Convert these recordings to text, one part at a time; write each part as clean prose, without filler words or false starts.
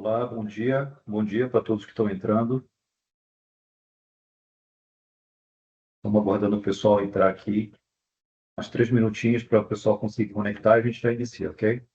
Olá, bom dia. Bom dia para todos que estão entrando. Estamos aguardando o pessoal entrar aqui. Mais 3 minutinhos para o pessoal conseguir conectar e a gente já inicia, ok?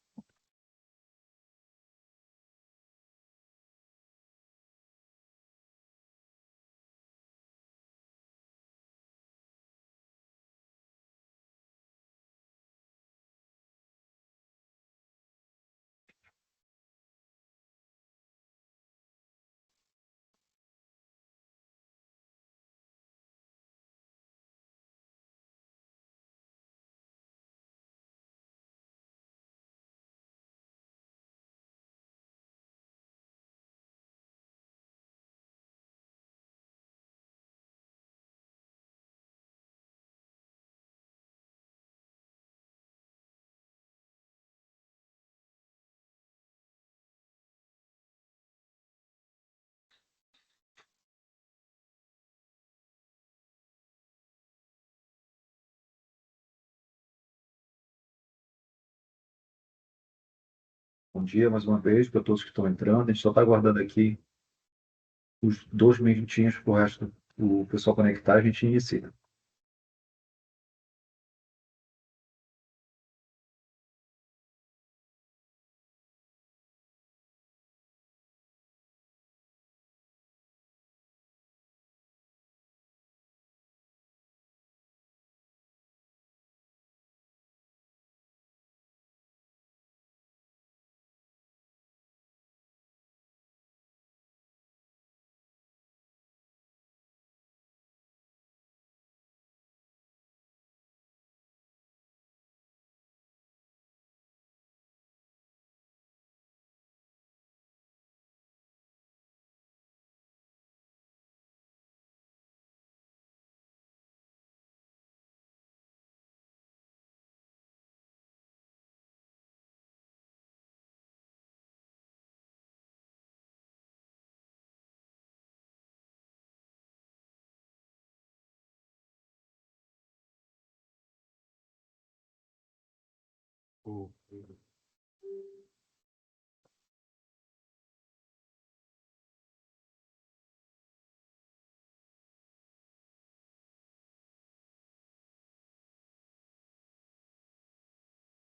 Bom dia mais uma vez para todos que estão entrando. A gente só está aguardando aqui os 2 minutinhos para o resto do pessoal conectar e a gente inicia.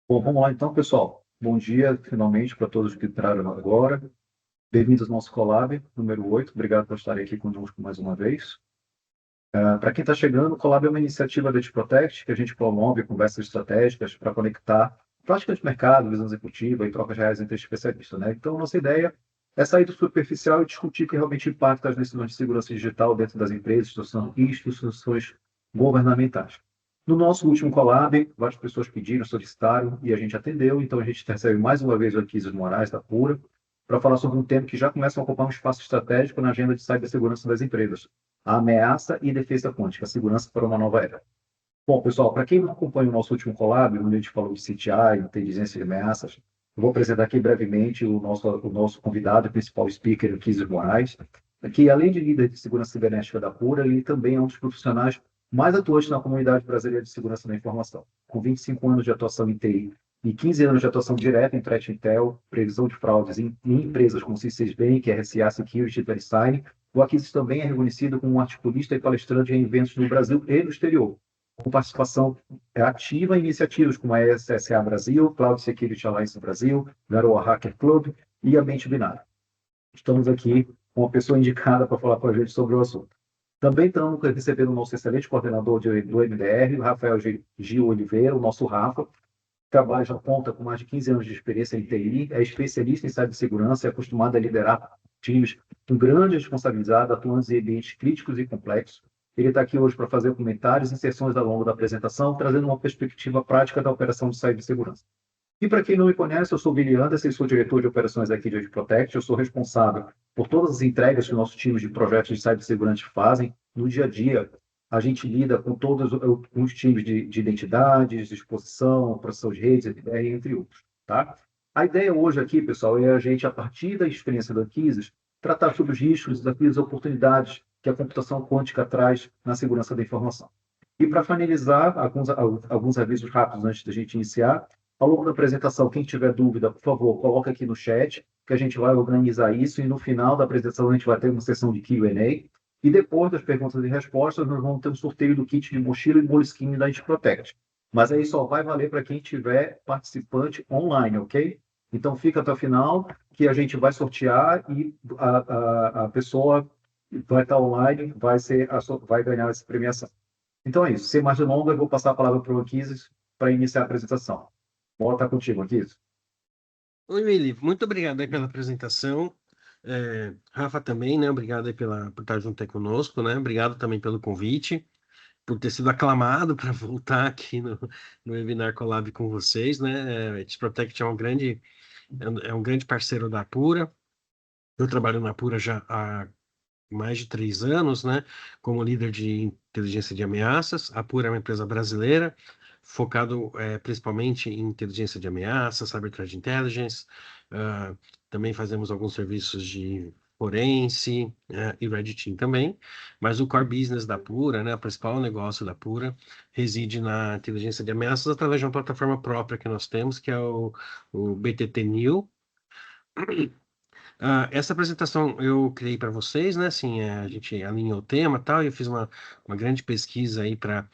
Bom, vamos lá então, pessoal. Bom dia, finalmente, para todos que entraram agora. Bem-vindos ao nosso Collab número 8. Obrigado por estarem aqui conosco mais uma vez. Para quem está chegando, o Collab é uma iniciativa da Protect que a gente promove conversas estratégicas para conectar práticas de mercado, visão executiva e trocas reais entre especialistas, né? Então, nossa ideia é sair do superficial e discutir o que realmente impacta as decisões de segurança digital dentro das empresas, instituições governamentais. No nosso último Collab, várias pessoas pediram, solicitaram e a gente atendeu, então a gente recebe mais uma vez o Alquises Moraes da Pura para falar sobre um tema que já começa a ocupar um espaço estratégico na agenda de cibersegurança das empresas: a ameaça e defesa quântica, a segurança para uma nova era. Bom, pessoal, para quem não acompanha o nosso último collab, onde a gente falou de CTI, inteligência de ameaças, eu vou apresentar aqui brevemente o nosso convidado e principal speaker, o Kizzy Moraes, que além de líder de segurança cibernética da Pura, ele também é um dos profissionais mais atuantes na comunidade brasileira de segurança da informação. Com 25 anos de atuação em TI e 15 anos de atuação direta em threat intel, previsão de fraudes em empresas como C6 Bank, RSA Security e VeriSign, o Akizis também é reconhecido como um articulista e palestrante em eventos no Brasil e no exterior, com participação ativa em iniciativas como a SSA Brasil, Cloud Security Alliance Brasil, Garoa Hacker Club e a Mente Binária. Estamos aqui com uma pessoa indicada para falar com a gente sobre o assunto. Também estamos recebendo o nosso excelente coordenador do MDR, o Rafael Gil Oliveira, o nosso Rafa, trabalha, já conta com mais de 15 anos de experiência em TI, é especialista em cibersegurança e é acostumado a liderar times com grande responsabilidade, atuando em ambientes críticos e complexos. Ele está aqui hoje para fazer comentários e inserções ao longo da apresentação, trazendo uma perspectiva prática da operação de cibersegurança. E para quem não me conhece, eu sou Billy Anderson, sou diretor de operações aqui de Edge Protect. Eu sou responsável por todas as entregas que os nossos times de projetos de cibersegurança fazem. No dia a dia, a gente lida com todos os times de identidades, de exposição, proteção de redes, EDR, entre outros. Tá? A ideia hoje aqui, pessoal, é a gente, a partir da experiência do Akizis, tratar sobre os riscos, desafios e oportunidades que a computação quântica traz na segurança da informação. E para finalizar, alguns avisos rápidos antes da gente iniciar. Ao longo da apresentação, quem tiver dúvida, por favor, coloque aqui no chat, que a gente vai organizar isso e no final da apresentação a gente vai ter uma sessão de Q&A e depois das perguntas e respostas nós vamos ter um sorteio do kit de mochila e Moleskine da It Protect. Mas aí só vai valer para quem tiver participante online, ok? Então fica até o final que a gente vai sortear e a pessoa vai estar online, vai ganhar essa premiação. Então é isso. Sem mais delongas, eu vou passar a palavra para o Anquises para iniciar a apresentação. Bola está contigo, Anquises. Oi, Willy, muito obrigado aí pela apresentação. Rafa também, né? Obrigado aí por estar junto aí conosco, né? Obrigado também pelo convite, por ter sido aclamado para voltar aqui no Webinar Collab com vocês, né? A Protect é um grande parceiro da Apura. Eu trabalho na Apura já há mais de 3 anos, né? Como líder de inteligência de ameaças. A Apura é uma empresa brasileira, focado principalmente em inteligência de ameaças, cyber threat intelligence. Ah, também fazemos alguns serviços de forense e red team também, mas o core business da Apura, né, o principal negócio da Apura, reside na inteligência de ameaças através de uma plataforma própria que nós temos, que é o BTT New. Essa apresentação eu criei para vocês, né? Assim, a gente alinhou o tema e tal, e eu fiz uma grande pesquisa aí para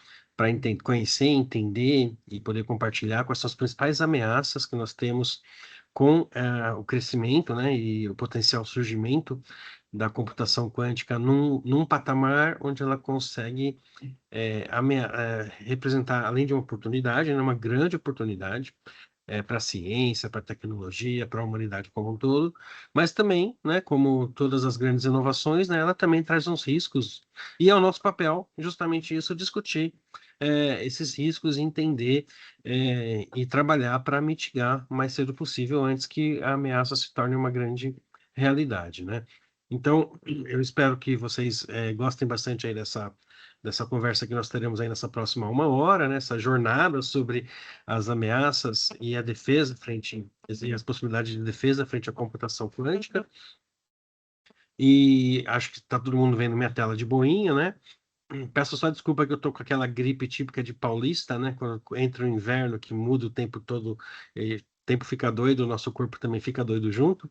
conhecer, entender e poder compartilhar quais são as principais ameaças que nós temos com o crescimento, né, e o potencial surgimento da computação quântica num patamar onde ela consegue representar, além de uma oportunidade, né, uma grande oportunidade para a ciência, para a tecnologia, para a humanidade como um todo, mas também, né, como todas as grandes inovações, né, ela também traz uns riscos, e é o nosso papel, justamente isso, discutir esses riscos, entender e trabalhar para mitigar o mais cedo possível antes que a ameaça se torne uma grande realidade, né? Então, eu espero que vocês gostem bastante aí dessa conversa que nós teremos aí nessa próxima 1 hora, né? Essa jornada sobre as ameaças e a defesa frente e as possibilidades de defesa frente à computação quântica. E acho que está todo mundo vendo minha tela de boinha, né? Peço só desculpa que eu tô com aquela gripe típica de paulista, né? Quando entra o inverno, que muda o tempo todo, e o tempo fica doido, o nosso corpo também fica doido junto.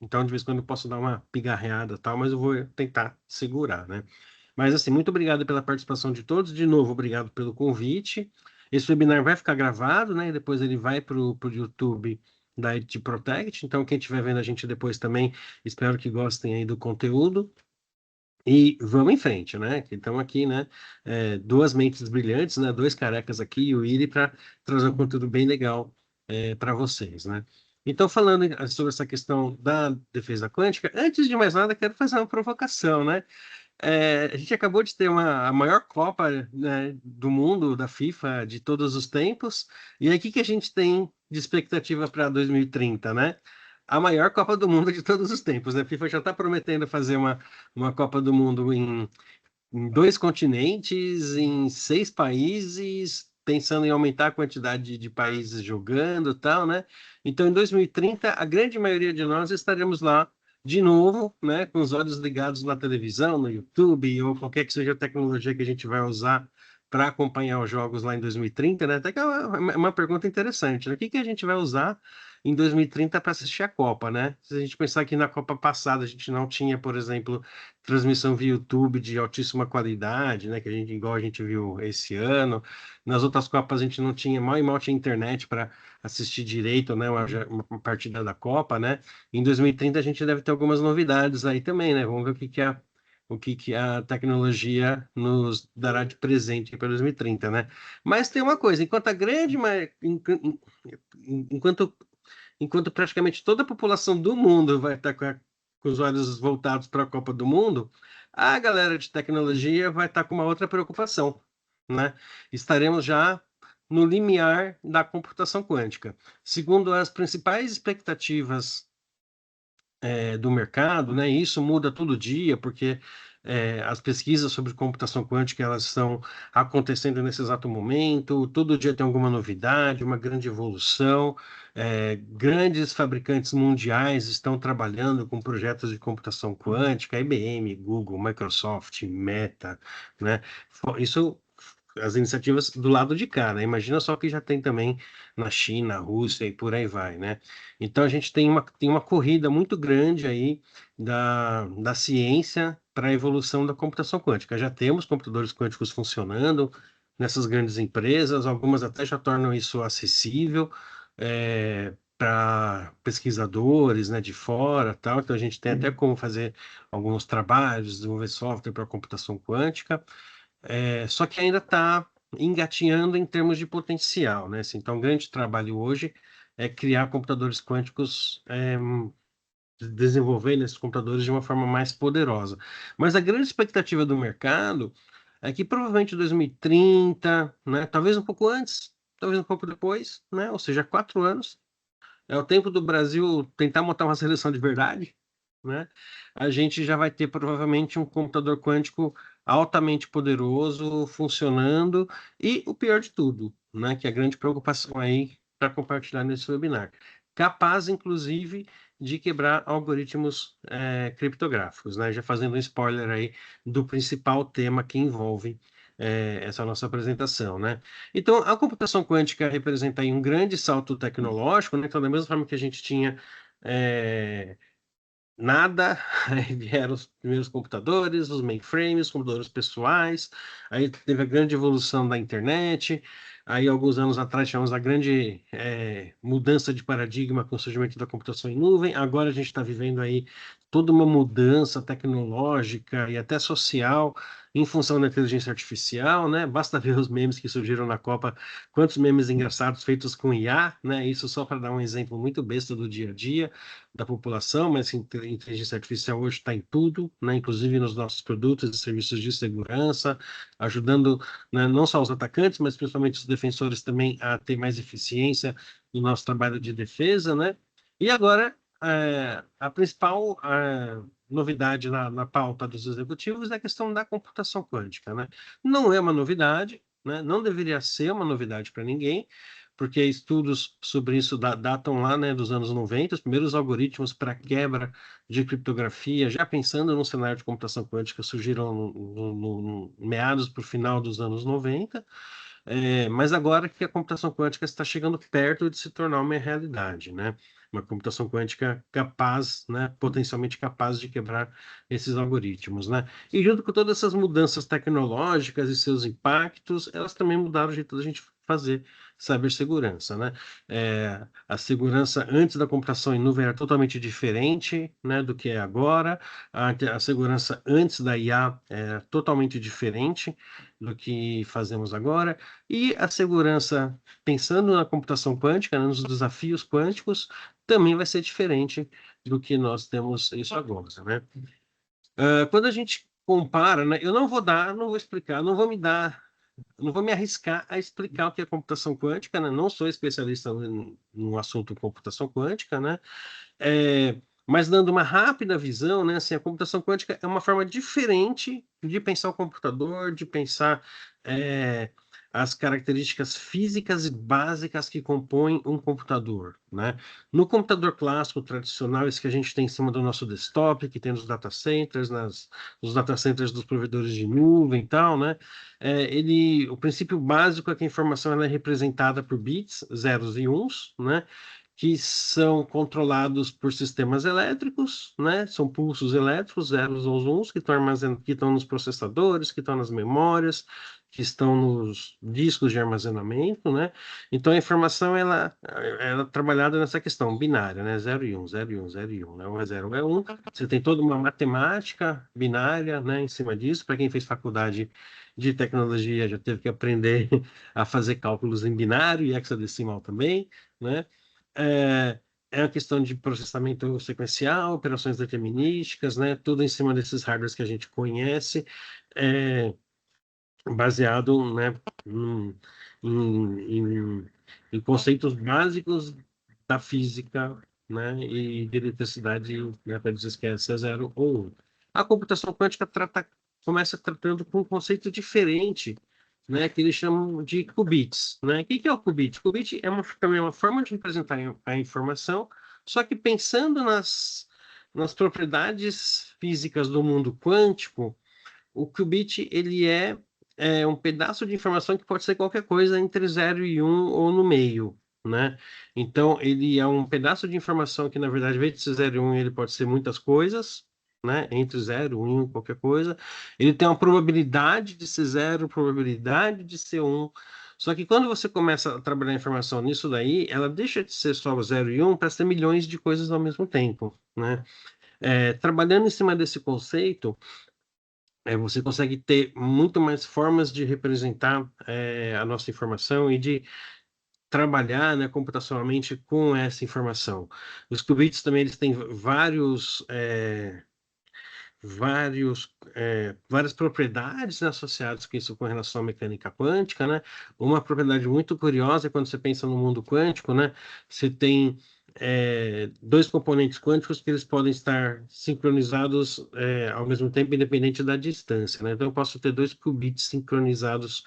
Então, de vez em quando eu posso dar uma pigarreada e tal, mas eu vou tentar segurar, né? Mas, assim, muito obrigado pela participação de todos. De novo, obrigado pelo convite. Esse webinar vai ficar gravado, né? E depois ele vai para o YouTube da IT Protect. Então, quem estiver vendo a gente depois também, espero que gostem aí do conteúdo. E vamos em frente, né? Que estamos aqui, né? Duas mentes brilhantes, né? Dois carecas aqui e o Iri para trazer um conteúdo bem legal para vocês, né? Então, falando sobre essa questão da defesa quântica, antes de mais nada, quero fazer uma provocação, né? A gente acabou de ter a maior Copa, né, do mundo, da FIFA, de todos os tempos. E aí, o que que a gente tem de expectativa para 2030, né? A maior Copa do Mundo de todos os tempos, né? A FIFA já está prometendo fazer uma Copa do Mundo em 2 continentes, em 6 países, pensando em aumentar a quantidade de países jogando e tal, né? Então, em 2030, a grande maioria de nós estaremos lá de novo, né? Com os olhos ligados na televisão, no YouTube, ou qualquer que seja a tecnologia que a gente vai usar para acompanhar os jogos lá em 2030, né? Até que é uma pergunta interessante, né? O que que a gente vai usar em 2030 para assistir a Copa, né? Se a gente pensar que na Copa passada a gente não tinha, por exemplo, transmissão via YouTube de altíssima qualidade, né? Que igual a gente viu esse ano. Nas outras Copas a gente não tinha, mal e mal tinha internet para assistir direito, né? Uma partida da Copa, né? Em 2030 a gente deve ter algumas novidades aí também, né? Vamos ver o que que a tecnologia nos dará de presente para 2030, né? Mas tem uma coisa, enquanto praticamente toda a população do mundo vai estar com os olhos voltados para a Copa do Mundo, a galera de tecnologia vai estar com uma outra preocupação, né? Estaremos já no limiar da computação quântica. Segundo as principais expectativas do mercado, né? Isso muda todo dia, porque as pesquisas sobre computação quântica elas estão acontecendo nesse exato momento. Todo dia tem alguma novidade, uma grande evolução. Grandes fabricantes mundiais estão trabalhando com projetos de computação quântica, IBM, Google, Microsoft, Meta, né? Isso as iniciativas do lado de cá, né? Imagina só que já tem também na China, Rússia e por aí vai, né? Então a gente tem uma corrida muito grande aí da ciência para a evolução da computação quântica. Já temos computadores quânticos funcionando nessas grandes empresas, algumas até já tornam isso acessível para pesquisadores, né, de fora, tal. Então a gente tem até como fazer alguns trabalhos, desenvolver software para computação quântica. Só que ainda está engatinhando em termos de potencial, né? Assim, então, o grande trabalho hoje é criar computadores quânticos, desenvolver esses computadores de uma forma mais poderosa. Mas a grande expectativa do mercado é que provavelmente em 2030, né? Talvez um pouco antes, talvez um pouco depois, né? Ou seja, 4 anos, é o tempo do Brasil tentar montar uma seleção de verdade, né? A gente já vai ter provavelmente um computador quântico altamente poderoso, funcionando, e o pior de tudo, né? Que é a grande preocupação aí para compartilhar nesse webinar, capaz, inclusive, de quebrar algoritmos criptográficos, né? Já fazendo um spoiler aí do principal tema que envolve essa nossa apresentação, né? Então, a computação quântica representa aí um grande salto tecnológico, né? Então, da mesma forma que a gente tinha nada, aí vieram os primeiros computadores, os mainframes, os computadores pessoais, aí teve a grande evolução da internet, aí alguns anos atrás tivemos a grande mudança de paradigma com o surgimento da computação em nuvem, agora a gente está vivendo aí toda uma mudança tecnológica e até social em função da inteligência artificial, né? Basta ver os memes que surgiram na Copa, quantos memes engraçados feitos com IA, né? Isso só para dar um exemplo muito besta do dia a dia da população, mas a inteligência artificial hoje está em tudo, né, inclusive nos nossos produtos e serviços de segurança, ajudando, né, não só os atacantes, mas principalmente os defensores também a ter mais eficiência no nosso trabalho de defesa, né? E agora, a principal novidade na pauta dos executivos é a questão da computação quântica, né? Não é uma novidade, né? Não deveria ser uma novidade para ninguém, porque estudos sobre isso datam lá, né, dos anos 90, os primeiros algoritmos para quebra de criptografia, já pensando no cenário de computação quântica, surgiram no meados para o final dos anos 90, mas agora que a computação quântica está chegando perto de se tornar uma realidade, né? Uma computação quântica capaz, né, potencialmente capaz de quebrar esses algoritmos, né? E junto com todas essas mudanças tecnológicas e seus impactos, elas também mudaram o jeito da gente fazer cibersegurança, né? A segurança antes da computação em nuvem era totalmente diferente, né, do que é agora. A segurança antes da IA é totalmente diferente do que fazemos agora. E a segurança, pensando na computação quântica, né, nos desafios quânticos, também vai ser diferente do que nós temos isso agora, né? Quando a gente compara, né, eu não vou explicar, não vou me arriscar a explicar o que é computação quântica, né? Não sou especialista no assunto computação quântica, né? Mas dando uma rápida visão, né? Assim, a computação quântica é uma forma diferente de pensar o computador, de pensar é, as características físicas e básicas que compõem um computador, né? No computador clássico tradicional, esse que a gente tem em cima do nosso desktop, que tem nos data centers, nos data centers dos provedores de nuvem e tal, né? O princípio básico é que a informação ela é representada por bits, zeros e uns, né? Que são controlados por sistemas elétricos, né? São pulsos elétricos, zeros ou uns, que estão nos processadores, que estão nas memórias, que estão nos discos de armazenamento, né? Então a informação ela é trabalhada nessa questão binária, né? 0 e 1, 0 e 1, 0 e 1, né? 1 é 0, 1 é 1. Você tem toda uma matemática binária, né, em cima disso. Para quem fez faculdade de tecnologia já teve que aprender a fazer cálculos em binário e hexadecimal também, né? É, é uma questão de processamento sequencial, operações determinísticas, né? Tudo em cima desses hardwares que a gente conhece, é, baseado, né, em conceitos básicos da física, né, e de eletricidade, né, para dizer que é zero ou 1. A computação quântica começa tratando com um conceito diferente, né, que eles chamam de qubits, né? O que é o qubit? Qubit também é uma forma de representar a informação, só que pensando nas propriedades físicas do mundo quântico, o qubit ele é é um pedaço de informação que pode ser qualquer coisa entre 0 e 1 ou no meio, né? Então, ele é um pedaço de informação que, na verdade, ao invés de ser 0 e 1, ele pode ser muitas coisas, né? Entre 0, 1, qualquer coisa. Ele tem uma probabilidade de ser 0, probabilidade de ser 1. Só que quando você começa a trabalhar a informação nisso daí, ela deixa de ser só 0 e 1 para ser milhões de coisas ao mesmo tempo, né? Trabalhando em cima desse conceito, você consegue ter muito mais formas de representar a nossa informação e de trabalhar, né, computacionalmente com essa informação. Os qubits também eles têm várias propriedades, né, associadas com isso com relação à mecânica quântica, né? Uma propriedade muito curiosa é quando você pensa no mundo quântico, né? Você tem dois componentes quânticos que eles podem estar sincronizados ao mesmo tempo, independente da distância, né? Então eu posso ter dois qubits sincronizados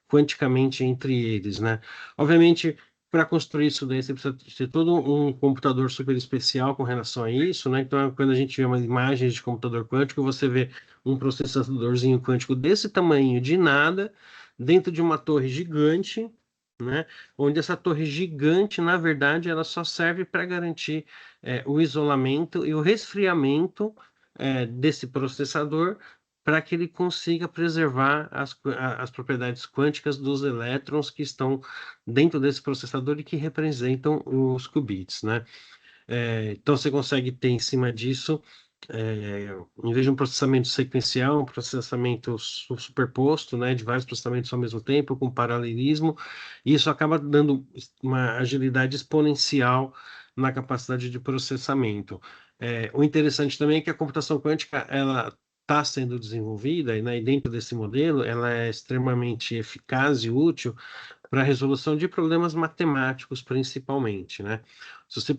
quanticamente entre eles, né? Obviamente, para construir isso daí, você precisa ter todo um computador super especial com relação a isso, né? Então, quando a gente vê umas imagens de computador quântico, você vê um processadorzinho quântico desse tamanho de nada, dentro de uma torre gigante, né? Onde essa torre gigante, na verdade, ela só serve para garantir o isolamento e o resfriamento desse processador para que ele consiga preservar as propriedades quânticas dos elétrons que estão dentro desse processador e que representam os qubits, né? Então você consegue ter em cima disso, em vez de um processamento sequencial, um processamento superposto, né, de vários processamentos ao mesmo tempo, com paralelismo, e isso acaba dando uma agilidade exponencial na capacidade de processamento. O interessante também é que a computação quântica, ela está sendo desenvolvida, né, e dentro desse modelo, ela é extremamente eficaz e útil para a resolução de problemas matemáticos, principalmente, né? Se você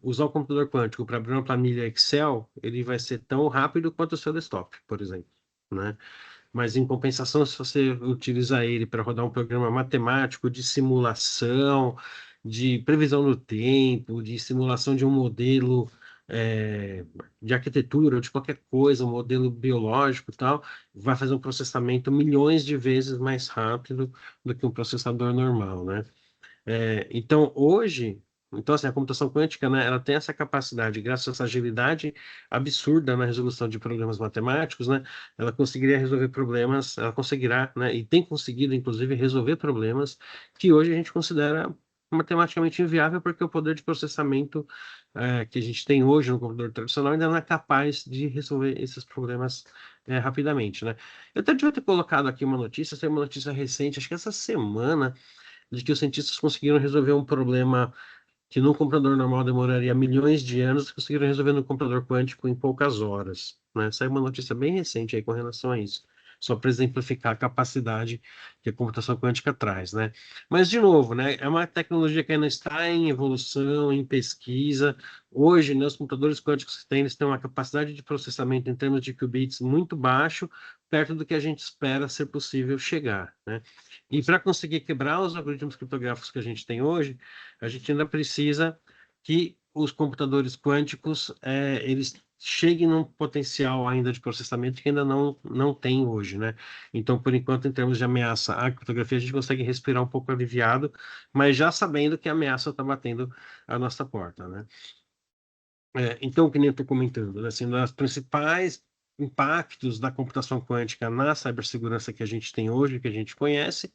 usar o computador quântico para abrir uma planilha Excel, ele vai ser tão rápido quanto o seu desktop, por exemplo, né? Mas, em compensação, se você utilizar ele para rodar um programa matemático de simulação, de previsão do tempo, de simulação de um modelo é, de arquitetura, ou de qualquer coisa, um modelo biológico e tal, vai fazer um processamento milhões de vezes mais rápido do que um processador normal, né? Então, hoje, então, assim, a computação quântica, né, ela tem essa capacidade, graças a essa agilidade absurda na resolução de problemas matemáticos, né, ela conseguiria resolver problemas, ela conseguirá, né, e tem conseguido, inclusive, resolver problemas que hoje a gente considera matematicamente inviável, porque o poder de processamento que a gente tem hoje no computador tradicional ainda não é capaz de resolver esses problemas rapidamente, né? Eu até devia ter colocado aqui uma notícia, essa é uma notícia recente, acho que essa semana, de que os cientistas conseguiram resolver um problema que num computador normal demoraria milhões de anos, conseguiram resolver no computador quântico em poucas horas, né? Saiu uma notícia bem recente aí com relação a isso, só para exemplificar a capacidade que a computação quântica traz, né? Mas, de novo, né, é uma tecnologia que ainda está em evolução, em pesquisa. Hoje, né, os computadores quânticos que têm, eles têm uma capacidade de processamento em termos de qubits muito baixo, perto do que a gente espera ser possível chegar, né? E para conseguir quebrar os algoritmos criptográficos que a gente tem hoje, a gente ainda precisa que os computadores quânticos eles cheguem num potencial ainda de processamento que ainda não tem hoje, né? Então, por enquanto, em termos de ameaça à criptografia, a gente consegue respirar um pouco aliviado, mas já sabendo que a ameaça está batendo a nossa porta, né? Então, que nem eu estou comentando, né, assim, um dos principais impactos da computação quântica na cibersegurança que a gente tem hoje, que a gente conhece,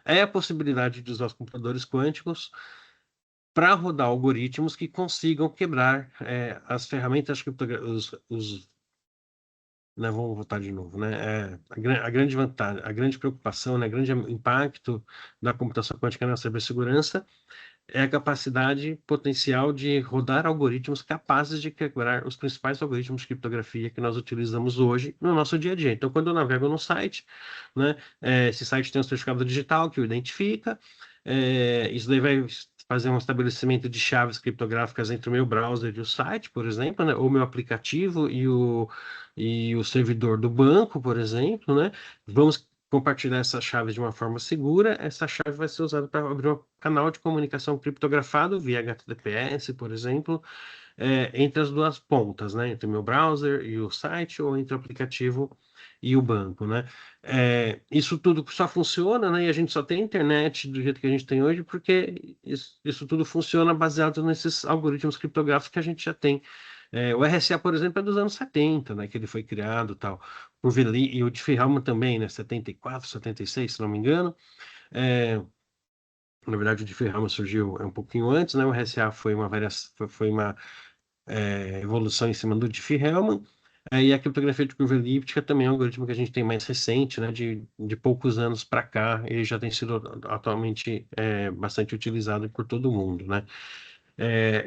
é a possibilidade de usar os computadores quânticos para rodar algoritmos que consigam quebrar as ferramentas criptográficas, né, vamos voltar de novo, né? A grande vantagem, a grande preocupação, né, o grande impacto da computação quântica na cibersegurança é a capacidade potencial de rodar algoritmos capazes de quebrar os principais algoritmos de criptografia que nós utilizamos hoje no nosso dia a dia. Então, quando eu navego no site, né, esse site tem um certificado digital que o identifica, isso daí vai fazer um estabelecimento de chaves criptográficas entre o meu browser e o site, por exemplo, né, ou meu aplicativo e o servidor do banco, por exemplo, né? Vamos compartilhar essa chave de uma forma segura. Essa chave vai ser usada para abrir um canal de comunicação criptografado via HTTPS, por exemplo, entre as duas pontas, né? Entre o meu browser e o site, ou entre o aplicativo e o banco, né? Isso tudo só funciona, né? E a gente só tem internet do jeito que a gente tem hoje porque isso tudo funciona baseado nesses algoritmos criptográficos que a gente já tem. O RSA, por exemplo, é dos anos 70, né? Que ele foi criado, tal. E o Diffie-Hellman também, né? 74, 76, se não me engano. É, Na verdade, o Diffie-Hellman surgiu um pouquinho antes, né? O RSA foi uma variação, foi uma evolução em cima do Diffie-Hellman. E a criptografia de curva elíptica também é um algoritmo que a gente tem mais recente, né? De poucos anos para cá, ele já tem sido atualmente bastante utilizado por todo mundo, né?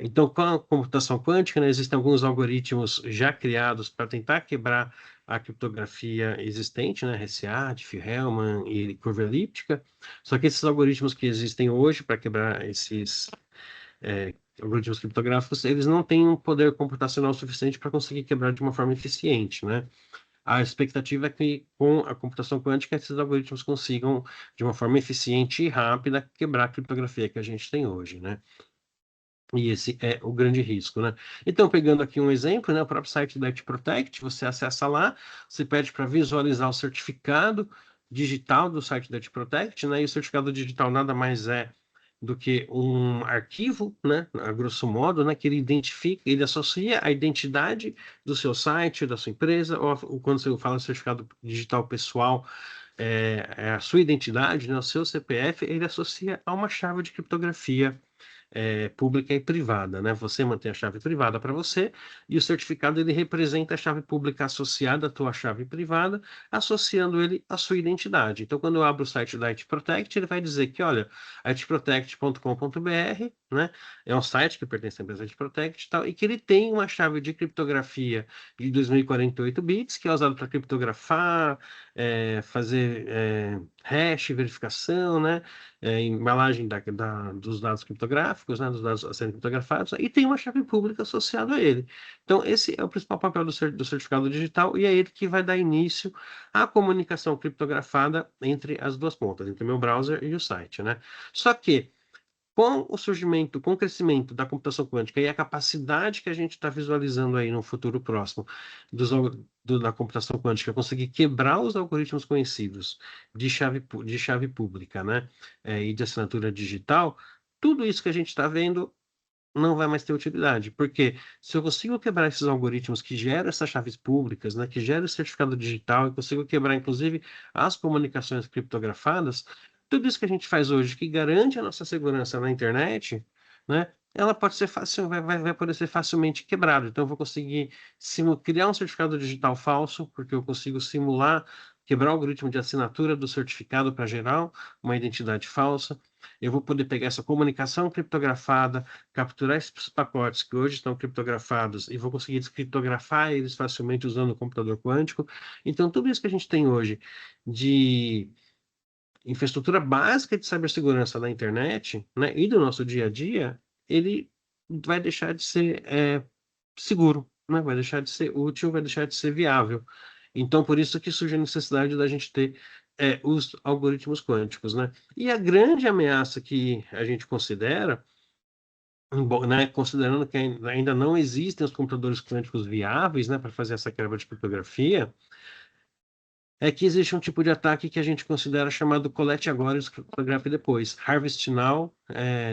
Então, com a computação quântica, né, existem alguns algoritmos já criados para tentar quebrar a criptografia existente, né, RSA, Diffie-Hellman e curva elíptica. Só que esses algoritmos que existem hoje para quebrar esses algoritmos criptográficos, eles não têm um poder computacional suficiente para conseguir quebrar de uma forma eficiente, né? A expectativa é que, com a computação quântica, esses algoritmos consigam, de uma forma eficiente e rápida, quebrar a criptografia que a gente tem hoje, né? E esse é o grande risco, né? Então, pegando aqui um exemplo, né, o próprio site da IT Protect, você acessa lá, você pede para visualizar o certificado digital do site da IT Protect, né? E o certificado digital nada mais é do que um arquivo, né, a grosso modo, né, que ele identifica, ele associa a identidade do seu site, da sua empresa, ou quando você fala certificado digital pessoal, é a sua identidade, né, o seu CPF, ele associa a uma chave de criptografia pública e privada, né? Você mantém a chave privada para você e o certificado ele representa a chave pública associada à tua chave privada, associando ele à sua identidade. Então, quando eu abro o site da IT Protect, ele vai dizer que, olha, itprotect.com.br, né? É um site que pertence à empresa IT Protect e tal, e que ele tem uma chave de criptografia de 2048 bits, que é usada para criptografar, fazer hash, verificação, né? Embalagem dos dados criptográficos, né, dos dados a serem criptografados, e tem uma chave pública associada a ele. Então, esse é o principal papel do certificado digital, e é ele que vai dar início à comunicação criptografada entre as duas pontas, entre o meu browser e o site, né? Só que, com o crescimento da computação quântica e a capacidade que a gente está visualizando aí no futuro próximo da computação quântica, conseguir quebrar os algoritmos conhecidos de chave pública, né, e de assinatura digital, tudo isso que a gente está vendo não vai mais ter utilidade, porque se eu consigo quebrar esses algoritmos que geram essas chaves públicas, né, que geram o certificado digital, e consigo quebrar, inclusive, as comunicações criptografadas, tudo isso que a gente faz hoje, que garante a nossa segurança na internet, né, ela pode ser fácil, vai poder ser facilmente quebrado. Então, eu vou conseguir criar um certificado digital falso, porque eu consigo simular, quebrar o algoritmo de assinatura do certificado para gerar uma identidade falsa. Eu vou poder pegar essa comunicação criptografada, capturar esses pacotes que hoje estão criptografados e vou conseguir descriptografar eles facilmente usando o computador quântico. Então, tudo isso que a gente tem hoje de infraestrutura básica de cibersegurança da internet, né, e do nosso dia a dia, ele vai deixar de ser seguro, né? Vai deixar de ser útil, vai deixar de ser viável. Então, por isso que surge a necessidade da gente ter os algoritmos quânticos, né? E a grande ameaça que a gente considera, né, considerando que ainda não existem os computadores quânticos viáveis, né, para fazer essa quebra de criptografia, é que existe um tipo de ataque que a gente considera chamado colete agora e criptografe depois, harvest now,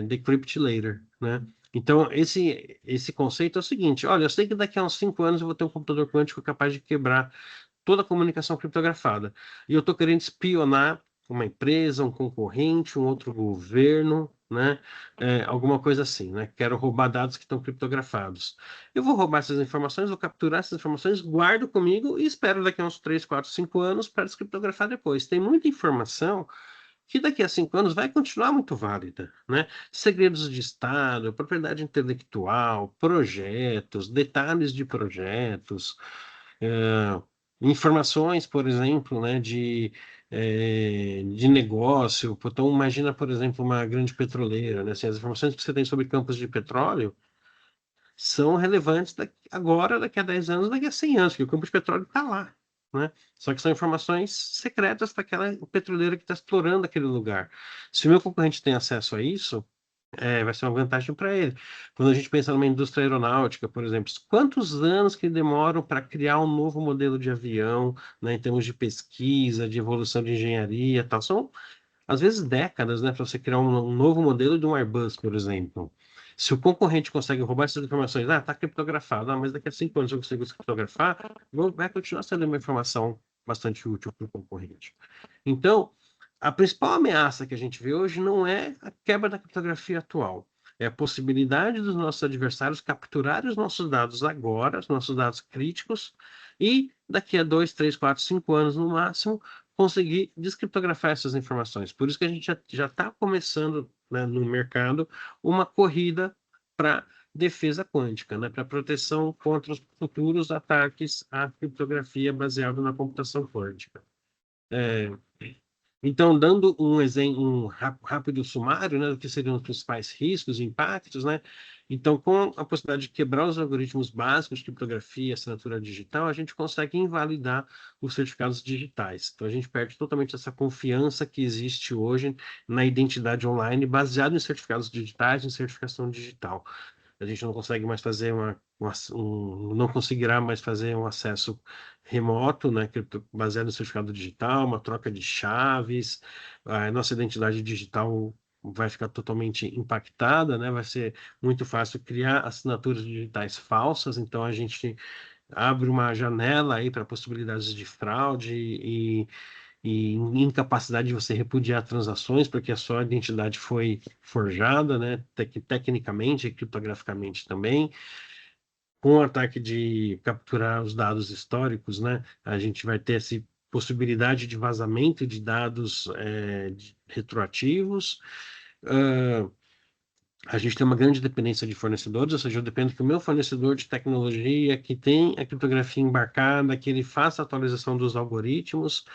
decrypt later, né? Então, esse conceito é o seguinte, olha, eu sei que daqui a uns 5 anos eu vou ter um computador quântico capaz de quebrar toda a comunicação criptografada. E eu estou querendo espionar uma empresa, um concorrente, um outro governo, né? Alguma coisa assim, né? Quero roubar dados que estão criptografados. Eu vou roubar essas informações, vou capturar essas informações, guardo comigo e espero daqui a uns 3, 4, 5 anos para descriptografar depois. Tem muita informação que daqui a 5 anos vai continuar muito válida, né? Segredos de Estado, propriedade intelectual, projetos, detalhes de projetos, é, informações, por exemplo, né, de negócio. Então, imagina, por exemplo, uma grande petroleira, né? Assim, as informações que você tem sobre campos de petróleo são relevantes agora, daqui a 10 anos, daqui a 100 anos, que o campo de petróleo está lá, né? Só que são informações secretas daquela petroleira que está explorando aquele lugar. Se o meu concorrente tem acesso a isso, vai ser uma vantagem para ele. Quando a gente pensa numa indústria aeronáutica, por exemplo, quantos anos que demoram para criar um novo modelo de avião, né, em termos de pesquisa, de evolução de engenharia, e tal, são às vezes décadas, né, para você criar um novo modelo de um Airbus, por exemplo. Se o concorrente consegue roubar essas informações, está criptografado, mas daqui a 5 anos eu consigo criptografar, vai continuar sendo uma informação bastante útil para o concorrente. Então, a principal ameaça que a gente vê hoje não é a quebra da criptografia atual, é a possibilidade dos nossos adversários capturarem os nossos dados agora, os nossos dados críticos, e daqui a 2, 3, 4, 5 anos no máximo, conseguir descriptografar essas informações. Por isso que a gente já está começando, né, no mercado uma corrida para defesa quântica, né, para proteção contra os futuros ataques à criptografia baseada na computação quântica. Então, dando um exemplo, rápido sumário, né, do que seriam os principais riscos e impactos, né? Então, com a possibilidade de quebrar os algoritmos básicos de criptografia e assinatura digital, a gente consegue invalidar os certificados digitais. Então, a gente perde totalmente essa confiança que existe hoje na identidade online, baseado em certificados digitais, em certificação digital. A gente não consegue mais fazer não conseguirá mais fazer um acesso remoto, né, baseado no certificado digital, uma troca de chaves, a nossa identidade digital vai ficar totalmente impactada, né, vai ser muito fácil criar assinaturas digitais falsas, então a gente abre uma janela aí para possibilidades de fraude e incapacidade de você repudiar transações, porque a sua identidade foi forjada, né, tecnicamente e criptograficamente também. Com o ataque de capturar os dados históricos, né, a gente vai ter essa possibilidade de vazamento de dados retroativos. A gente tem uma grande dependência de fornecedores, ou seja, eu dependo que o meu fornecedor de tecnologia, que tem a criptografia embarcada, que ele faça a atualização dos algoritmos,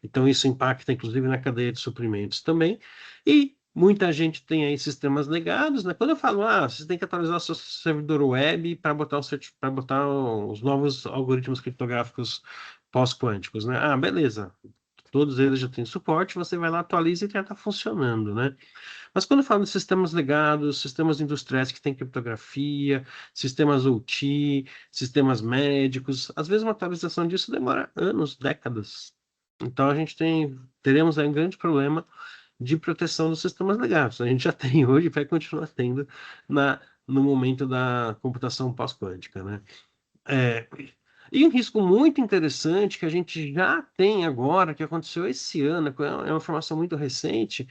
então isso impacta inclusive na cadeia de suprimentos também, e muita gente tem aí sistemas legados, né? Quando eu falo, você tem que atualizar o seu servidor web para botar, para botar os novos algoritmos criptográficos pós-quânticos, né? Beleza, todos eles já têm suporte, você vai lá, atualiza e já está funcionando, né? Mas quando eu falo de sistemas legados, sistemas industriais que têm criptografia, sistemas OT, sistemas médicos, às vezes uma atualização disso demora anos, décadas. Então teremos aí um grande problema de proteção dos sistemas legados. A gente já tem hoje e vai continuar tendo no momento da computação pós-quântica, né? É, e um risco muito interessante que a gente já tem agora, que aconteceu esse ano, é uma informação muito recente,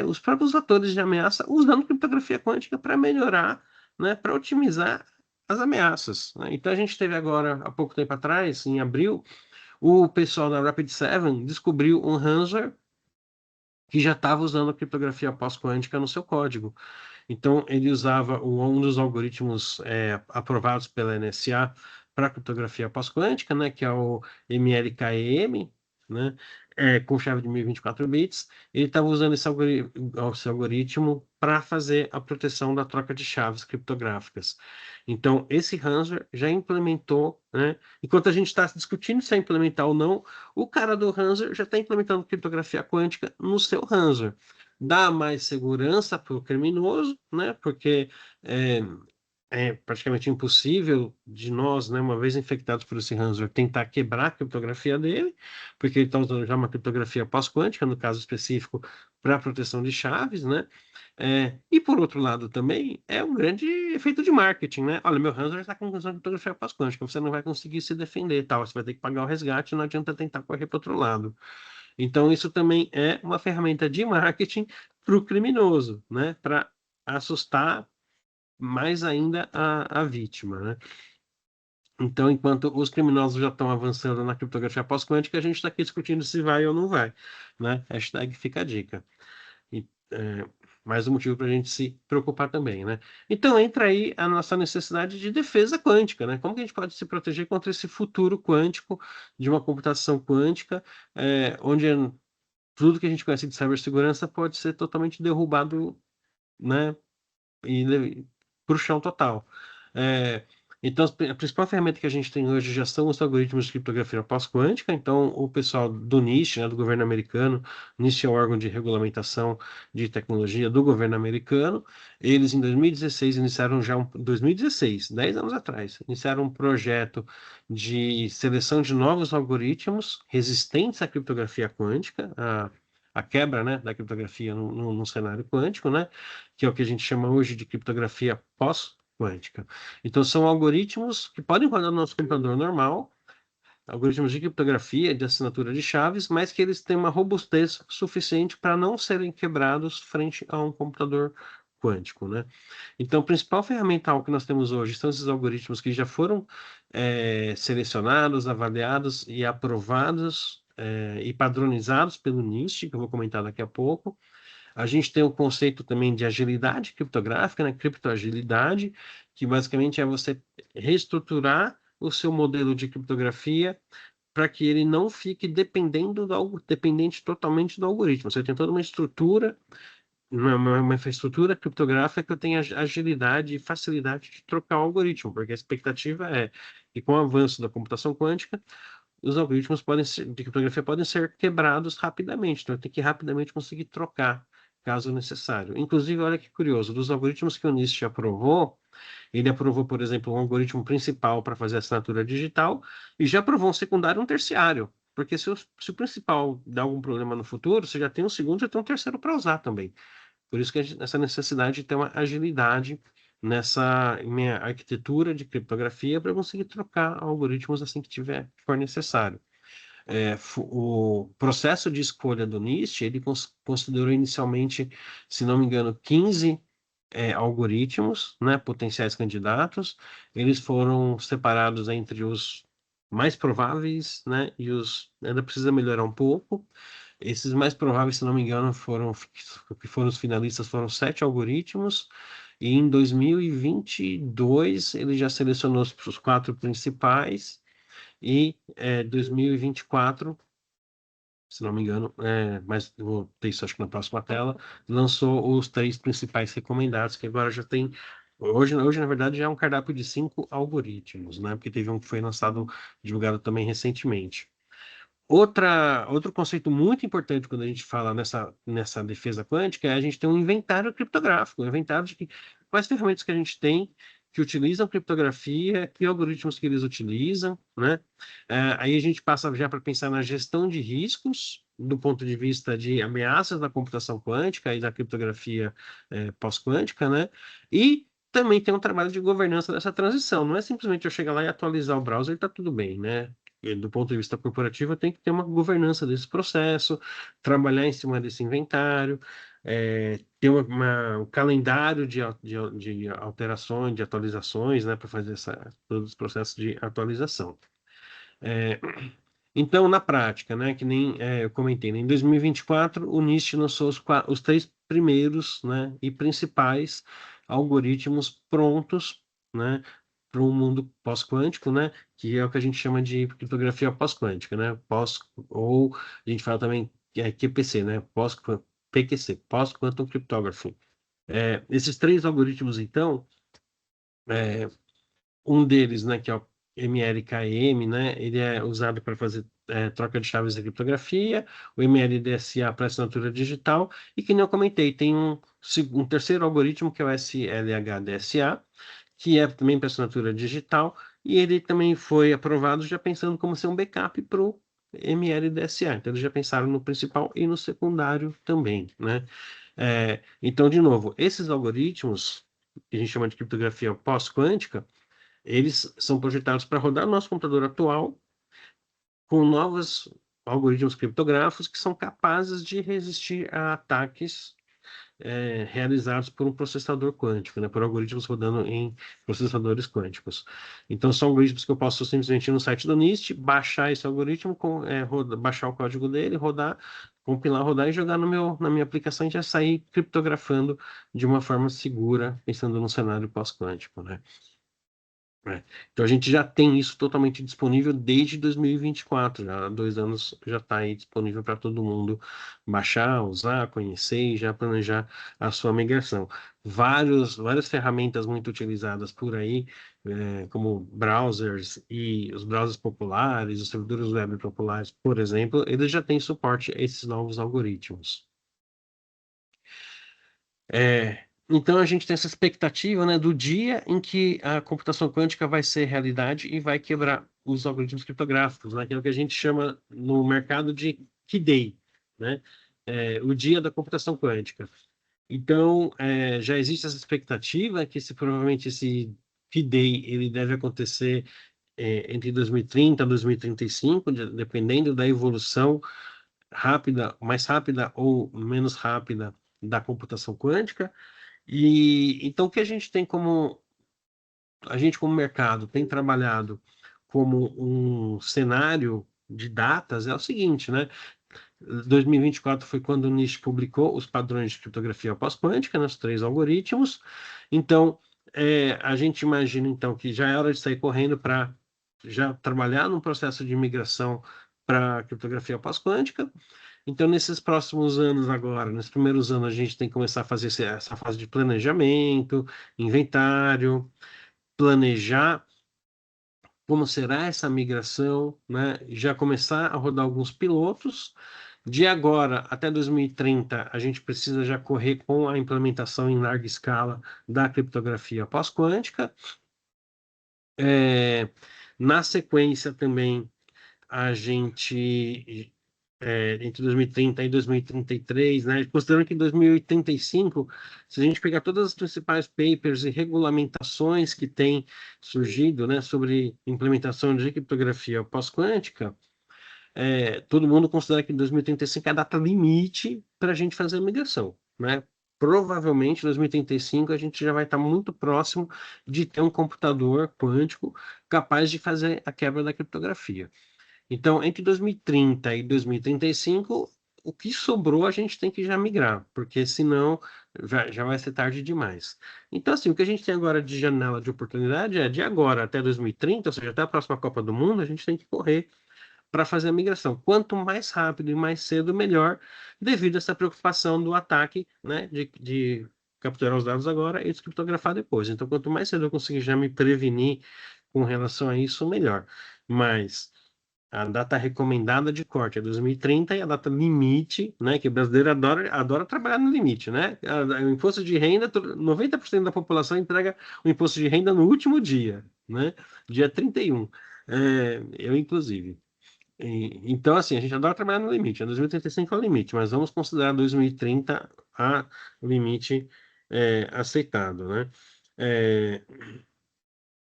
os próprios atores de ameaça usando criptografia quântica para melhorar, né, para otimizar as ameaças, né? Então a gente teve agora, há pouco tempo atrás, em abril, o pessoal da Rapid7 descobriu um ransomware que já estava usando a criptografia pós-quântica no seu código. Então, ele usava um dos algoritmos aprovados pela NSA para criptografia pós-quântica, né, que é o MLKEM, né, com chave de 1024 bits. Ele estava usando esse algoritmo para fazer a proteção da troca de chaves criptográficas. Então, esse ransomware já implementou, né, enquanto a gente está discutindo se é implementar ou não, o cara do ransomware já está implementando criptografia quântica no seu ransomware. Dá mais segurança para o criminoso, né? Porque é, é praticamente impossível de nós, né, uma vez infectados por esse ransomware, tentar quebrar a criptografia dele, porque ele está usando já uma criptografia pós-quântica, no caso específico, para proteção de chaves, né? E por outro lado também é um grande efeito de marketing, né? Olha, meu ransomware está com criptografia pós-quântica, você não vai conseguir se defender, tal, você vai ter que pagar o resgate, não adianta tentar correr para outro lado. Então, isso também é uma ferramenta de marketing para o criminoso, né? Para assustar mais ainda a vítima, né? Então, enquanto os criminosos já estão avançando na criptografia pós-quântica, a gente está aqui discutindo se vai ou não vai, né? Hashtag fica a dica. E, mais um motivo para a gente se preocupar também, né? Então, entra aí a nossa necessidade de defesa quântica, né? Como que a gente pode se proteger contra esse futuro quântico de uma computação quântica, onde tudo que a gente conhece de cibersegurança pode ser totalmente derrubado, né, e para o chão total. Então, a principal ferramenta que a gente tem hoje já são os algoritmos de criptografia pós-quântica. Então, o pessoal do NIST, né, do governo americano, NIST é o órgão de regulamentação de tecnologia do governo americano. Eles, em 2016, iniciaram já 2016, 10 anos atrás, iniciaram um projeto de seleção de novos algoritmos resistentes à criptografia quântica, a quebra, né, da criptografia no cenário quântico, né, que é o que a gente chama hoje de criptografia pós-quântica. Então, são algoritmos que podem rodar no nosso computador normal, algoritmos de criptografia, de assinatura de chaves, mas que eles têm uma robustez suficiente para não serem quebrados frente a um computador quântico, né? Então, o principal ferramental que nós temos hoje são esses algoritmos que já foram selecionados, avaliados e aprovados e padronizados pelo NIST, que eu vou comentar daqui a pouco. A gente tem o conceito também de agilidade criptográfica, né? Criptoagilidade, que basicamente é você reestruturar o seu modelo de criptografia para que ele não fique dependente totalmente do algoritmo. Você tem toda uma estrutura, uma infraestrutura criptográfica que tem agilidade e facilidade de trocar o algoritmo, porque a expectativa é que com o avanço da computação quântica, os algoritmos de criptografia podem ser quebrados rapidamente, então tem que rapidamente conseguir trocar, caso necessário. Inclusive, olha que curioso, dos algoritmos que o NIST aprovou, ele aprovou, por exemplo, um algoritmo principal para fazer assinatura digital e já aprovou um secundário e um terciário. Porque se o principal dá algum problema no futuro, você já tem um segundo, já tem um terceiro para usar também. Por isso que essa necessidade de ter uma agilidade nessa minha arquitetura de criptografia para conseguir trocar algoritmos assim que for necessário. O processo de escolha do NIST, ele considerou inicialmente, se não me engano, 15 algoritmos, né, potenciais candidatos. Eles foram separados entre os mais prováveis, né, e os ainda precisa melhorar um pouco. Esses mais prováveis, se não me engano, que foram os finalistas, foram 7 algoritmos. E em 2022 ele já selecionou os 4 principais e 2024, se não me engano, mas eu vou ter isso acho que na próxima tela, lançou os 3 principais recomendados, que agora já tem. Hoje, na verdade, já é um cardápio de 5 algoritmos, né? Porque teve um que foi lançado, divulgado também recentemente. Outro conceito muito importante quando a gente fala nessa defesa quântica é a gente ter um inventário criptográfico, um inventário de quais ferramentas que a gente tem que utilizam criptografia, que algoritmos que eles utilizam, né? Aí a gente passa já para pensar na gestão de riscos do ponto de vista de ameaças da computação quântica e da criptografia pós-quântica, né? E também tem um trabalho de governança dessa transição. Não é simplesmente eu chegar lá e atualizar o browser e está tudo bem, né? Do ponto de vista corporativo, tem que ter uma governança desse processo, trabalhar em cima desse inventário, ter um calendário de alterações, de atualizações, né, para fazer todos os processos de atualização. É, então, na prática, né, que nem eu comentei, né, em 2024, o NIST lançou os 3 primeiros, né, e principais algoritmos prontos, né, para um mundo pós-quântico, né, que é o que a gente chama de criptografia pós-quântica, né, ou a gente fala também que é QPC, né, PQC, Post-Quantum Cryptography. Esses 3 algoritmos, então, é, um deles, né, que é o MLKM, né, ele é usado para fazer troca de chaves de criptografia, o MLDSA para assinatura digital, e que nem eu comentei, tem um terceiro algoritmo que é o SLHDSA, que é também para assinatura digital, e ele também foi aprovado já pensando como ser um backup para o MLDSA. Então, eles já pensaram no principal e no secundário também, né? Então, de novo, esses algoritmos, que a gente chama de criptografia pós-quântica, eles são projetados para rodar no nosso computador atual com novos algoritmos criptográficos que são capazes de resistir a ataques realizados por um processador quântico, né, por algoritmos rodando em processadores quânticos. Então, são algoritmos que eu posso simplesmente ir no site do NIST, baixar esse algoritmo, baixar o código dele, rodar, compilar, rodar e jogar na minha aplicação e já sair criptografando de uma forma segura, pensando no cenário pós-quântico, né? Então a gente já tem isso totalmente disponível desde 2024, já há 2 anos já está aí disponível para todo mundo baixar, usar, conhecer e já planejar a sua migração. Várias ferramentas muito utilizadas por aí, como browsers e os browsers populares, os servidores web populares, por exemplo, eles já têm suporte a esses novos algoritmos. Então a gente tem essa expectativa, né, do dia em que a computação quântica vai ser realidade e vai quebrar os algoritmos criptográficos, né, que é o que a gente chama no mercado de Key-Day, né, o dia da computação quântica. Então já existe essa expectativa que provavelmente esse Key-Day ele deve acontecer entre 2030 e 2035, dependendo da evolução rápida, mais rápida ou menos rápida da computação quântica. E então o que a gente como mercado tem trabalhado como um cenário de datas é o seguinte, né? 2024 foi quando o NIST publicou os padrões de criptografia pós-quântica, nos 3 algoritmos. Então, a gente imagina então que já é hora de sair correndo para já trabalhar num processo de migração para criptografia pós-quântica. Então, nesses próximos anos agora, nos primeiros anos, a gente tem que começar a fazer essa fase de planejamento, inventário, planejar como será essa migração, né? Já começar a rodar alguns pilotos. De agora até 2030, a gente precisa já correr com a implementação em larga escala da criptografia pós-quântica. Na sequência também, a gente entre 2030 e 2033, né? Considerando que em 2085, se a gente pegar todas as principais papers e regulamentações que têm surgido, né, sobre implementação de criptografia pós-quântica, todo mundo considera que 2035 é a data limite para a gente fazer a migração, né? Provavelmente, em 2035, a gente já vai estar muito próximo de ter um computador quântico capaz de fazer a quebra da criptografia. Então, entre 2030 e 2035, o que sobrou a gente tem que já migrar, porque senão já vai ser tarde demais. Então, assim, o que a gente tem agora de janela de oportunidade é de agora até 2030, ou seja, até a próxima Copa do Mundo, a gente tem que correr para fazer a migração. Quanto mais rápido e mais cedo, melhor, devido a essa preocupação do ataque, né, de capturar os dados agora e descriptografar depois. Então, quanto mais cedo eu conseguir já me prevenir com relação a isso, melhor. Mas a data recomendada de corte é 2030 e a data limite, né? Que o brasileiro adora trabalhar no limite, né? O imposto de renda, 90% da população entrega o imposto de renda no último dia, né? Dia 31. Eu, inclusive. Então, assim, a gente adora trabalhar no limite. 2035 é o limite, mas vamos considerar 2030 a limite aceitado, né? É,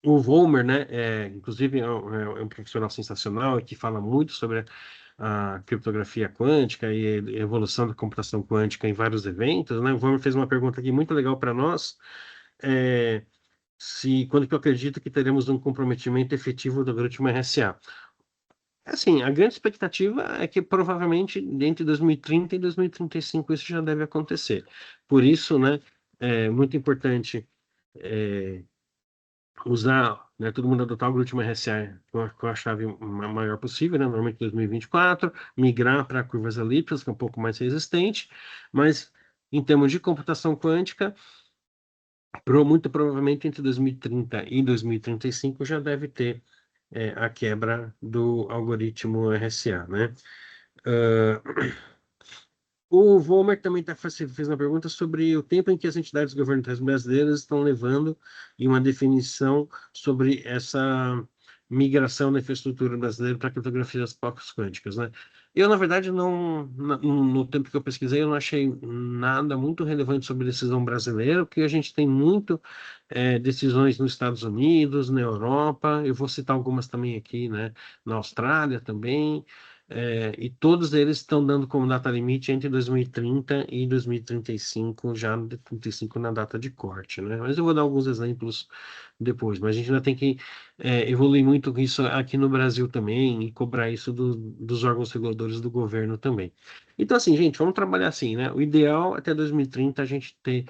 o Volmer, né, inclusive é um profissional sensacional que fala muito sobre a criptografia quântica e a evolução da computação quântica em vários eventos, né? O Volmer fez uma pergunta aqui muito legal para nós, é, quando que eu acredito que teremos um comprometimento efetivo do algoritmo RSA. Assim, a grande expectativa é que provavelmente entre 2030 e 2035 isso já deve acontecer. Por isso, né, é muito importante usar, né, todo mundo adotar o algoritmo RSA com a chave maior possível, né, normalmente 2024, migrar para curvas elípticas, que é um pouco mais resistente, mas em termos de computação quântica, muito provavelmente entre 2030 e 2035 já deve ter a quebra do algoritmo RSA, né? O Volmer também fez uma pergunta sobre o tempo em que as entidades governamentais brasileiras estão levando em uma definição sobre essa migração da infraestrutura brasileira para a criptografia das placas quânticas, né? Eu, na verdade, no tempo que eu pesquisei, eu não achei nada muito relevante sobre decisão brasileira, porque a gente tem muito decisões nos Estados Unidos, na Europa, eu vou citar algumas também aqui, né? Na Austrália também. e todos eles estão dando como data limite entre 2030 e 2035, já no 35 na data de corte, né? Mas eu vou dar alguns exemplos depois, mas a gente ainda tem que evoluir muito isso aqui no Brasil também e cobrar isso dos órgãos reguladores do governo também. Então, assim, gente, vamos trabalhar assim, né? O ideal até 2030 a gente ter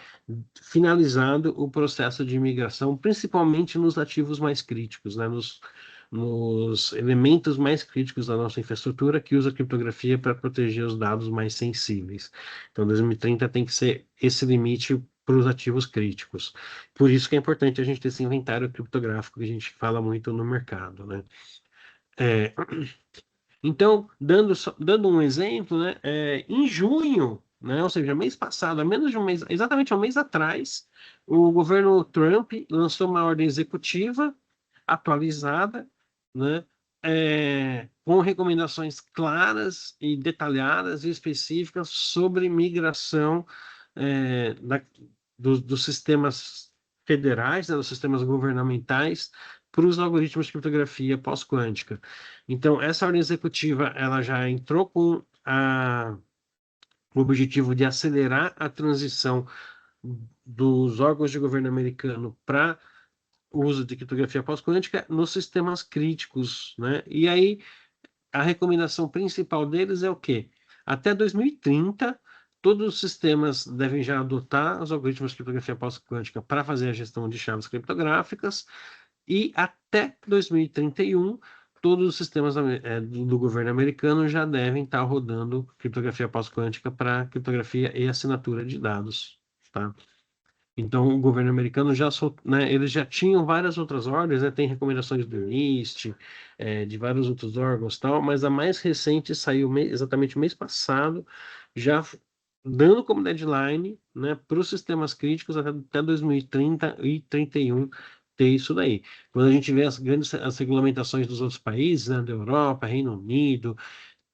finalizado o processo de imigração, principalmente nos ativos mais críticos, né? Nos elementos mais críticos da nossa infraestrutura que usa criptografia para proteger os dados mais sensíveis. Então, 2030 tem que ser esse limite para os ativos críticos. Por isso que é importante a gente ter esse inventário criptográfico que a gente fala muito no mercado, né? É, então, dando um exemplo, né, em junho, né, ou seja, mês passado, há menos de um mês, exatamente um mês atrás, o governo Trump lançou uma ordem executiva atualizada, né, com recomendações claras e detalhadas e específicas sobre migração dos sistemas federais, né, dos sistemas governamentais, para os algoritmos de criptografia pós-quântica. Então, essa ordem executiva ela já entrou com o objetivo de acelerar a transição dos órgãos de governo americano para o uso de criptografia pós-quântica nos sistemas críticos, né? E aí a recomendação principal deles é o quê? Até 2030, todos os sistemas devem já adotar os algoritmos de criptografia pós-quântica para fazer a gestão de chaves criptográficas, e até 2031, todos os sistemas do governo americano já devem estar rodando criptografia pós-quântica para criptografia e assinatura de dados, tá? Então, o governo americano né, eles já tinham várias outras ordens, né, tem recomendações do NIST, de vários outros órgãos, tal, mas a mais recente saiu exatamente mês passado, já dando como deadline, né, para os sistemas críticos até 2030 e 31 ter isso daí. Quando a gente vê as regulamentações dos outros países, né, da Europa, Reino Unido,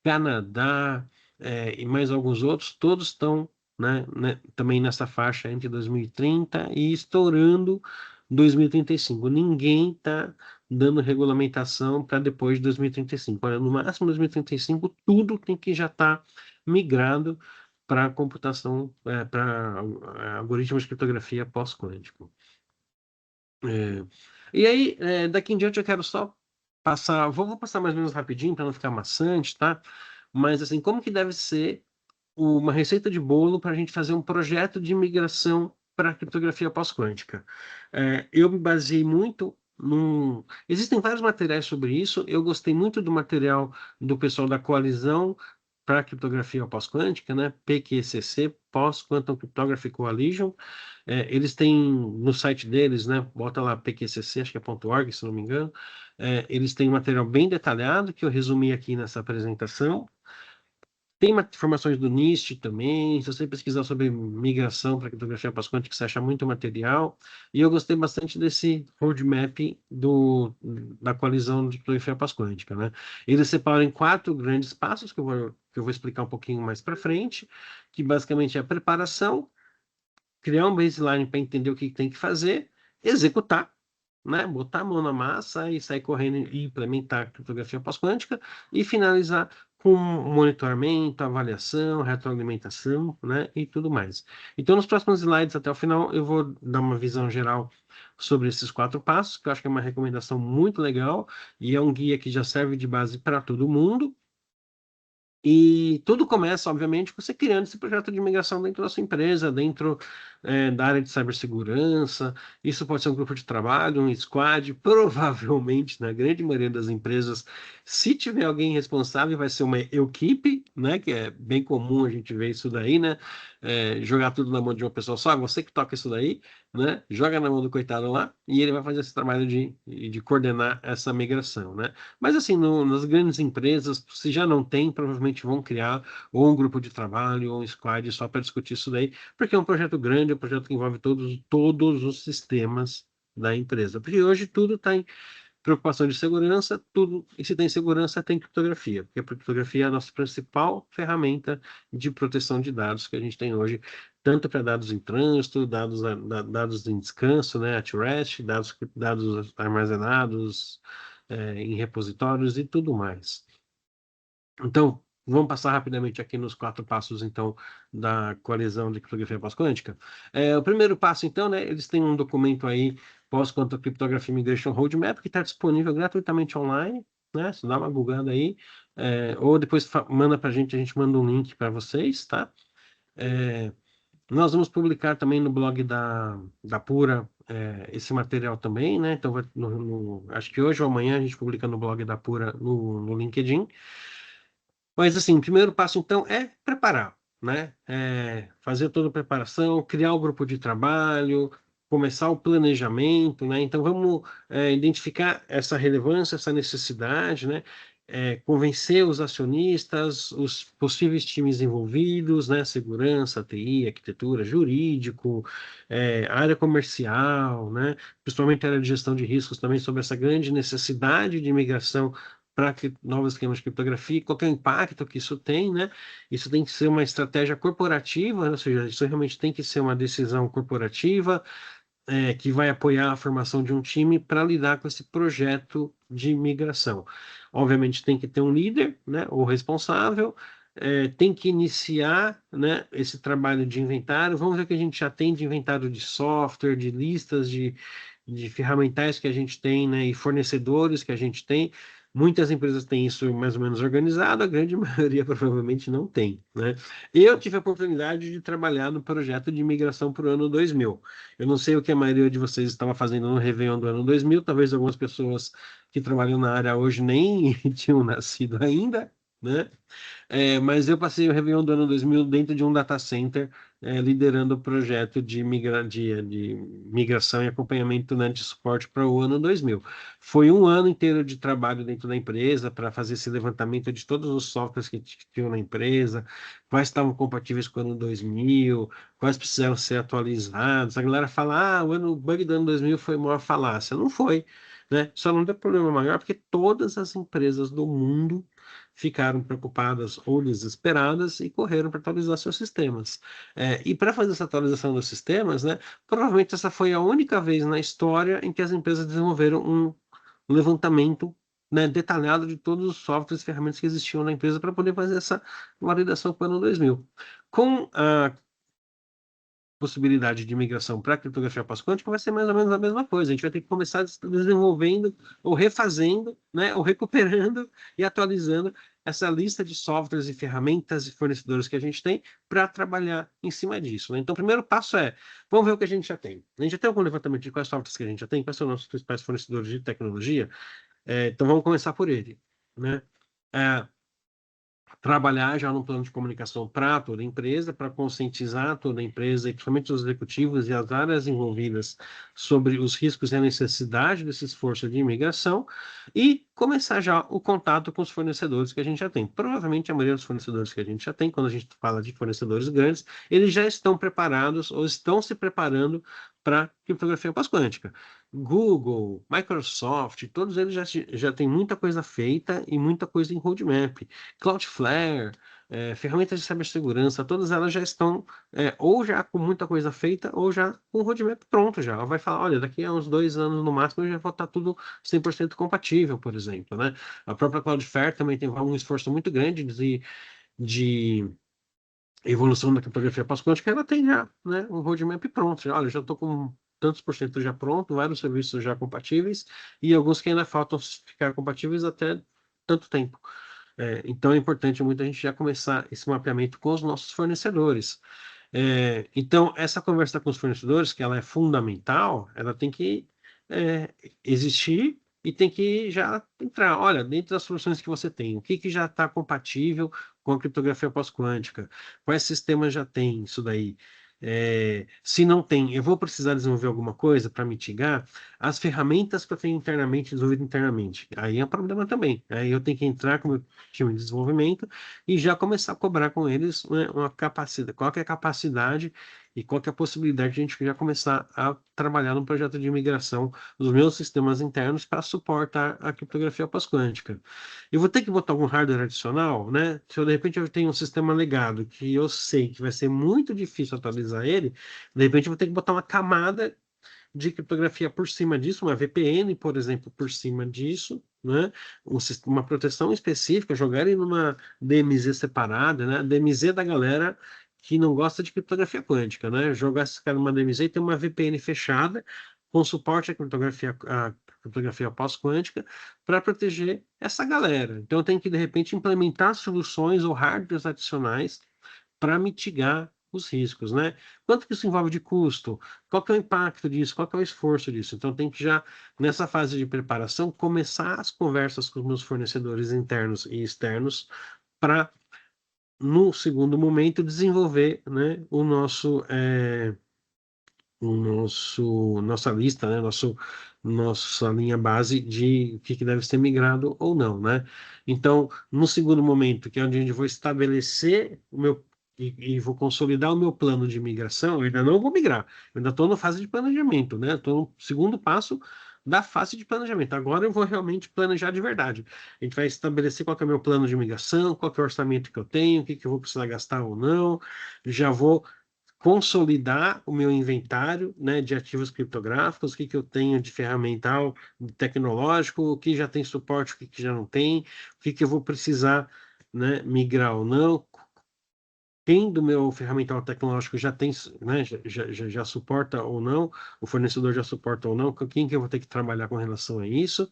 Canadá, e mais alguns outros, todos estão, né, também nessa faixa entre 2030 e estourando 2035. Ninguém está dando regulamentação para depois de 2035. Olha, no máximo 2035, tudo tem que já estar migrado para computação, para algoritmos de criptografia pós-quântico. E aí, daqui em diante eu quero só passar, vou passar mais ou menos rapidinho para não ficar maçante, tá? Mas assim, como que deve ser uma receita de bolo para a gente fazer um projeto de migração para a criptografia pós-quântica? Eu me baseei muito num. Existem vários materiais sobre isso. Eu gostei muito do material do pessoal da Coalizão para a Criptografia Pós-Quântica, né? PQCC, Post-Quantum Cryptography Coalition. Eles têm no site deles, né? Bota lá PQCC, acho que é .org, se não me engano. Eles têm um material bem detalhado que eu resumi aqui nessa apresentação. Tem informações do NIST também. Se você pesquisar sobre migração para criptografia pós-quântica, você acha muito material. E eu gostei bastante desse roadmap da coalizão de criptografia pós-quântica, né? Eles separam em 4 grandes passos, que eu vou explicar um pouquinho mais para frente, que basicamente é a preparação, criar um baseline para entender o que tem que fazer, executar, né? Botar a mão na massa e sair correndo e implementar a criptografia pós-quântica e finalizar com monitoramento, avaliação, retroalimentação, né? E tudo mais. Então, nos próximos slides até o final, eu vou dar uma visão geral sobre esses 4 passos, que eu acho que é uma recomendação muito legal e é um guia que já serve de base para todo mundo. E tudo começa, obviamente, com você criando esse projeto de migração dentro da sua empresa, dentro da área de cibersegurança. Isso pode ser um grupo de trabalho, um squad. Provavelmente, na grande maioria das empresas, se tiver alguém responsável, vai ser uma equipe, né? Que é bem comum a gente ver isso daí, né? Jogar tudo na mão de uma pessoa só, você que toca isso daí, né? Joga na mão do coitado lá e ele vai fazer esse trabalho de coordenar essa migração, né? Mas assim, nas grandes empresas, se já não tem, provavelmente vão criar ou um grupo de trabalho ou um squad só para discutir isso daí, porque é um projeto grande, é um projeto que envolve todos os sistemas da empresa. Porque hoje tudo está em preocupação de segurança, tudo, e se tem segurança, tem criptografia, porque a criptografia é a nossa principal ferramenta de proteção de dados que a gente tem hoje, tanto para dados em trânsito, dados em descanso, né, at rest, dados armazenados em repositórios e tudo mais. Então, vamos passar rapidamente aqui nos 4 passos, então, da coalizão de criptografia pós-quântica. O primeiro passo, então, né, eles têm um documento aí, Pós-Quantum Cryptography Migration Roadmap, que está disponível gratuitamente online, né? Você dá uma googada aí, ou depois manda para a gente manda um link para vocês, tá? É, Nós vamos publicar também no blog da Pura esse material também, né? Então, acho que hoje ou amanhã a gente publica no blog da Pura no LinkedIn. Mas, assim, o primeiro passo, então, é preparar, né? Fazer toda a preparação, criar o grupo de trabalho, começar o planejamento, né? Então, vamos identificar essa relevância, essa necessidade, né? Convencer os acionistas, os possíveis times envolvidos, né? Segurança, TI, arquitetura, jurídico, área comercial, né? Principalmente a área de gestão de riscos também, sobre essa grande necessidade de migração para novos esquemas de criptografia, qual é o impacto que isso tem, né? Isso tem que ser uma estratégia corporativa, né? Ou seja, isso realmente tem que ser uma decisão corporativa, que vai apoiar a formação de um time para lidar com esse projeto de migração. Obviamente tem que ter um líder, né? O responsável, tem que iniciar, né, esse trabalho de inventário. Vamos ver o que a gente já tem de inventário de software, de listas de ferramentais que a gente tem, né, e fornecedores que a gente tem. Muitas empresas têm isso mais ou menos organizado, a grande maioria provavelmente não tem, né? Eu tive a oportunidade de trabalhar no projeto de migração para o ano 2000. Eu não sei o que a maioria de vocês estava fazendo no Réveillon do ano 2000, talvez algumas pessoas que trabalham na área hoje nem tinham nascido ainda, né? Mas eu passei o Réveillon do ano 2000 dentro de um data center, liderando o projeto de migração e acompanhamento, né, de suporte para o ano 2000. Foi um ano inteiro de trabalho dentro da empresa para fazer esse levantamento de todos os softwares que tinham na empresa, quais estavam compatíveis com o ano 2000, quais precisaram ser atualizados. A galera fala, o bug do ano 2000 foi maior falácia. Não foi, né? Só não deu problema maior porque todas as empresas do mundo ficaram preocupadas ou desesperadas e correram para atualizar seus sistemas. E para fazer essa atualização dos sistemas, né, provavelmente essa foi a única vez na história em que as empresas desenvolveram um levantamento, né, detalhado de todos os softwares e ferramentas que existiam na empresa para poder fazer essa validação para o ano 2000. Com a possibilidade de migração para a criptografia pós-quântica vai ser mais ou menos a mesma coisa. A gente vai ter que começar desenvolvendo, ou refazendo, né, ou recuperando e atualizando essa lista de softwares e ferramentas e fornecedores que a gente tem para trabalhar em cima disso, né? Então, o primeiro passo vamos ver o que a gente já tem. A gente já tem algum levantamento de quais softwares que a gente já tem, quais são os nossos principais fornecedores de tecnologia? Então, vamos começar por ele, né? É, Trabalhar já no plano de comunicação para toda a empresa, para conscientizar toda a empresa, e principalmente os executivos e as áreas envolvidas sobre os riscos e a necessidade desse esforço de imigração, e começar já o contato com os fornecedores que a gente já tem. Provavelmente a maioria dos fornecedores que a gente já tem, quando a gente fala de fornecedores grandes, eles já estão preparados ou estão se preparando para criptografia pós-quântica. Google, Microsoft, todos eles já têm muita coisa feita e muita coisa em roadmap. Cloudflare, ferramentas de cibersegurança, todas elas já estão ou já com muita coisa feita ou já com o roadmap pronto já. Ela vai falar, olha, daqui a uns 2 anos no máximo já vai estar tudo 100% compatível, por exemplo, né? A própria Cloudflare também tem um esforço muito grande de evolução da criptografia pós-quântica, ela tem já, né, um roadmap pronto. Já, olha, já estou com tantos por cento já pronto, vários serviços já compatíveis e alguns que ainda faltam ficar compatíveis até tanto tempo. Então é importante muito a gente já começar esse mapeamento com os nossos fornecedores. Então, essa conversa com os fornecedores, que ela é fundamental, ela tem que existir e tem que já entrar. Olha, dentro das soluções que você tem, o que, que já está compatível com a criptografia pós-quântica? Quais sistemas já tem isso daí? Se não tem, eu vou precisar desenvolver alguma coisa para mitigar as ferramentas que eu tenho internamente, desenvolvido internamente. Aí é um problema também. Aí eu tenho que entrar com o meu time de desenvolvimento e já começar a cobrar com eles, né, uma capacidade, qual que é a capacidade e qual que é a possibilidade de a gente já começar a trabalhar no projeto de migração dos meus sistemas internos para suportar a criptografia pós-quântica. Eu vou ter que botar algum hardware adicional, né? Se eu, de repente eu tenho um sistema legado que eu sei que vai ser muito difícil atualizar ele, de repente eu vou ter que botar uma camada de criptografia por cima disso, uma VPN, por exemplo, por cima disso, né, uma proteção específica, jogar ele numa DMZ separada, né, DMZ da galera que não gosta de criptografia quântica, né, jogar esse cara numa DMZ e ter uma VPN fechada com suporte à criptografia pós-quântica para proteger essa galera. Então, eu tenho que, de repente, implementar soluções ou hardwares adicionais para mitigar os riscos, né? Quanto que isso envolve de custo? Qual que é o impacto disso? Qual que é o esforço disso? Então, tem que já, nessa fase de preparação, começar as conversas com os meus fornecedores internos e externos para, no segundo momento, desenvolver, né, nossa lista, né, nossa linha base de o que, que deve ser migrado ou não, né? Então, no segundo momento, que é onde a gente vou estabelecer o meu e vou consolidar o meu plano de migração, eu ainda não vou migrar, eu ainda estou na fase de planejamento, né? Estou no segundo passo da fase de planejamento. Agora eu vou realmente planejar de verdade. A gente vai estabelecer qual que é o meu plano de migração, qual que é o orçamento que eu tenho, o que, que eu vou precisar gastar ou não. Já vou consolidar o meu inventário, né, de ativos criptográficos, o que, que eu tenho de ferramental tecnológico, o que já tem suporte, o que, que já não tem, o que, que eu vou precisar, né, migrar ou não, quem do meu ferramental tecnológico já tem, né, já suporta ou não, o fornecedor já suporta ou não, com quem que eu vou ter que trabalhar com relação a isso.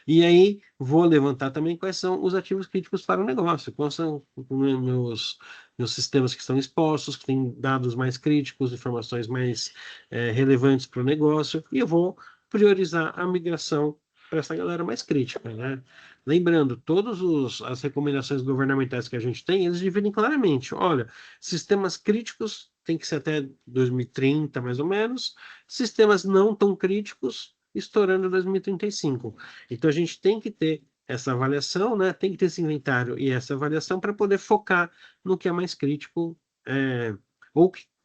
E aí vou levantar também quais são os ativos críticos para o negócio, quais são meus sistemas que estão expostos, que têm dados mais críticos, informações mais relevantes para o negócio, e eu vou priorizar a migração para essa galera mais crítica, né? Lembrando, todas as recomendações governamentais que a gente tem, eles dividem claramente. Olha, sistemas críticos tem que ser até 2030, mais ou menos. Sistemas não tão críticos, estourando 2035. Então, a gente tem que ter essa avaliação, né? Tem que ter esse inventário e essa avaliação para poder focar no que é mais crítico.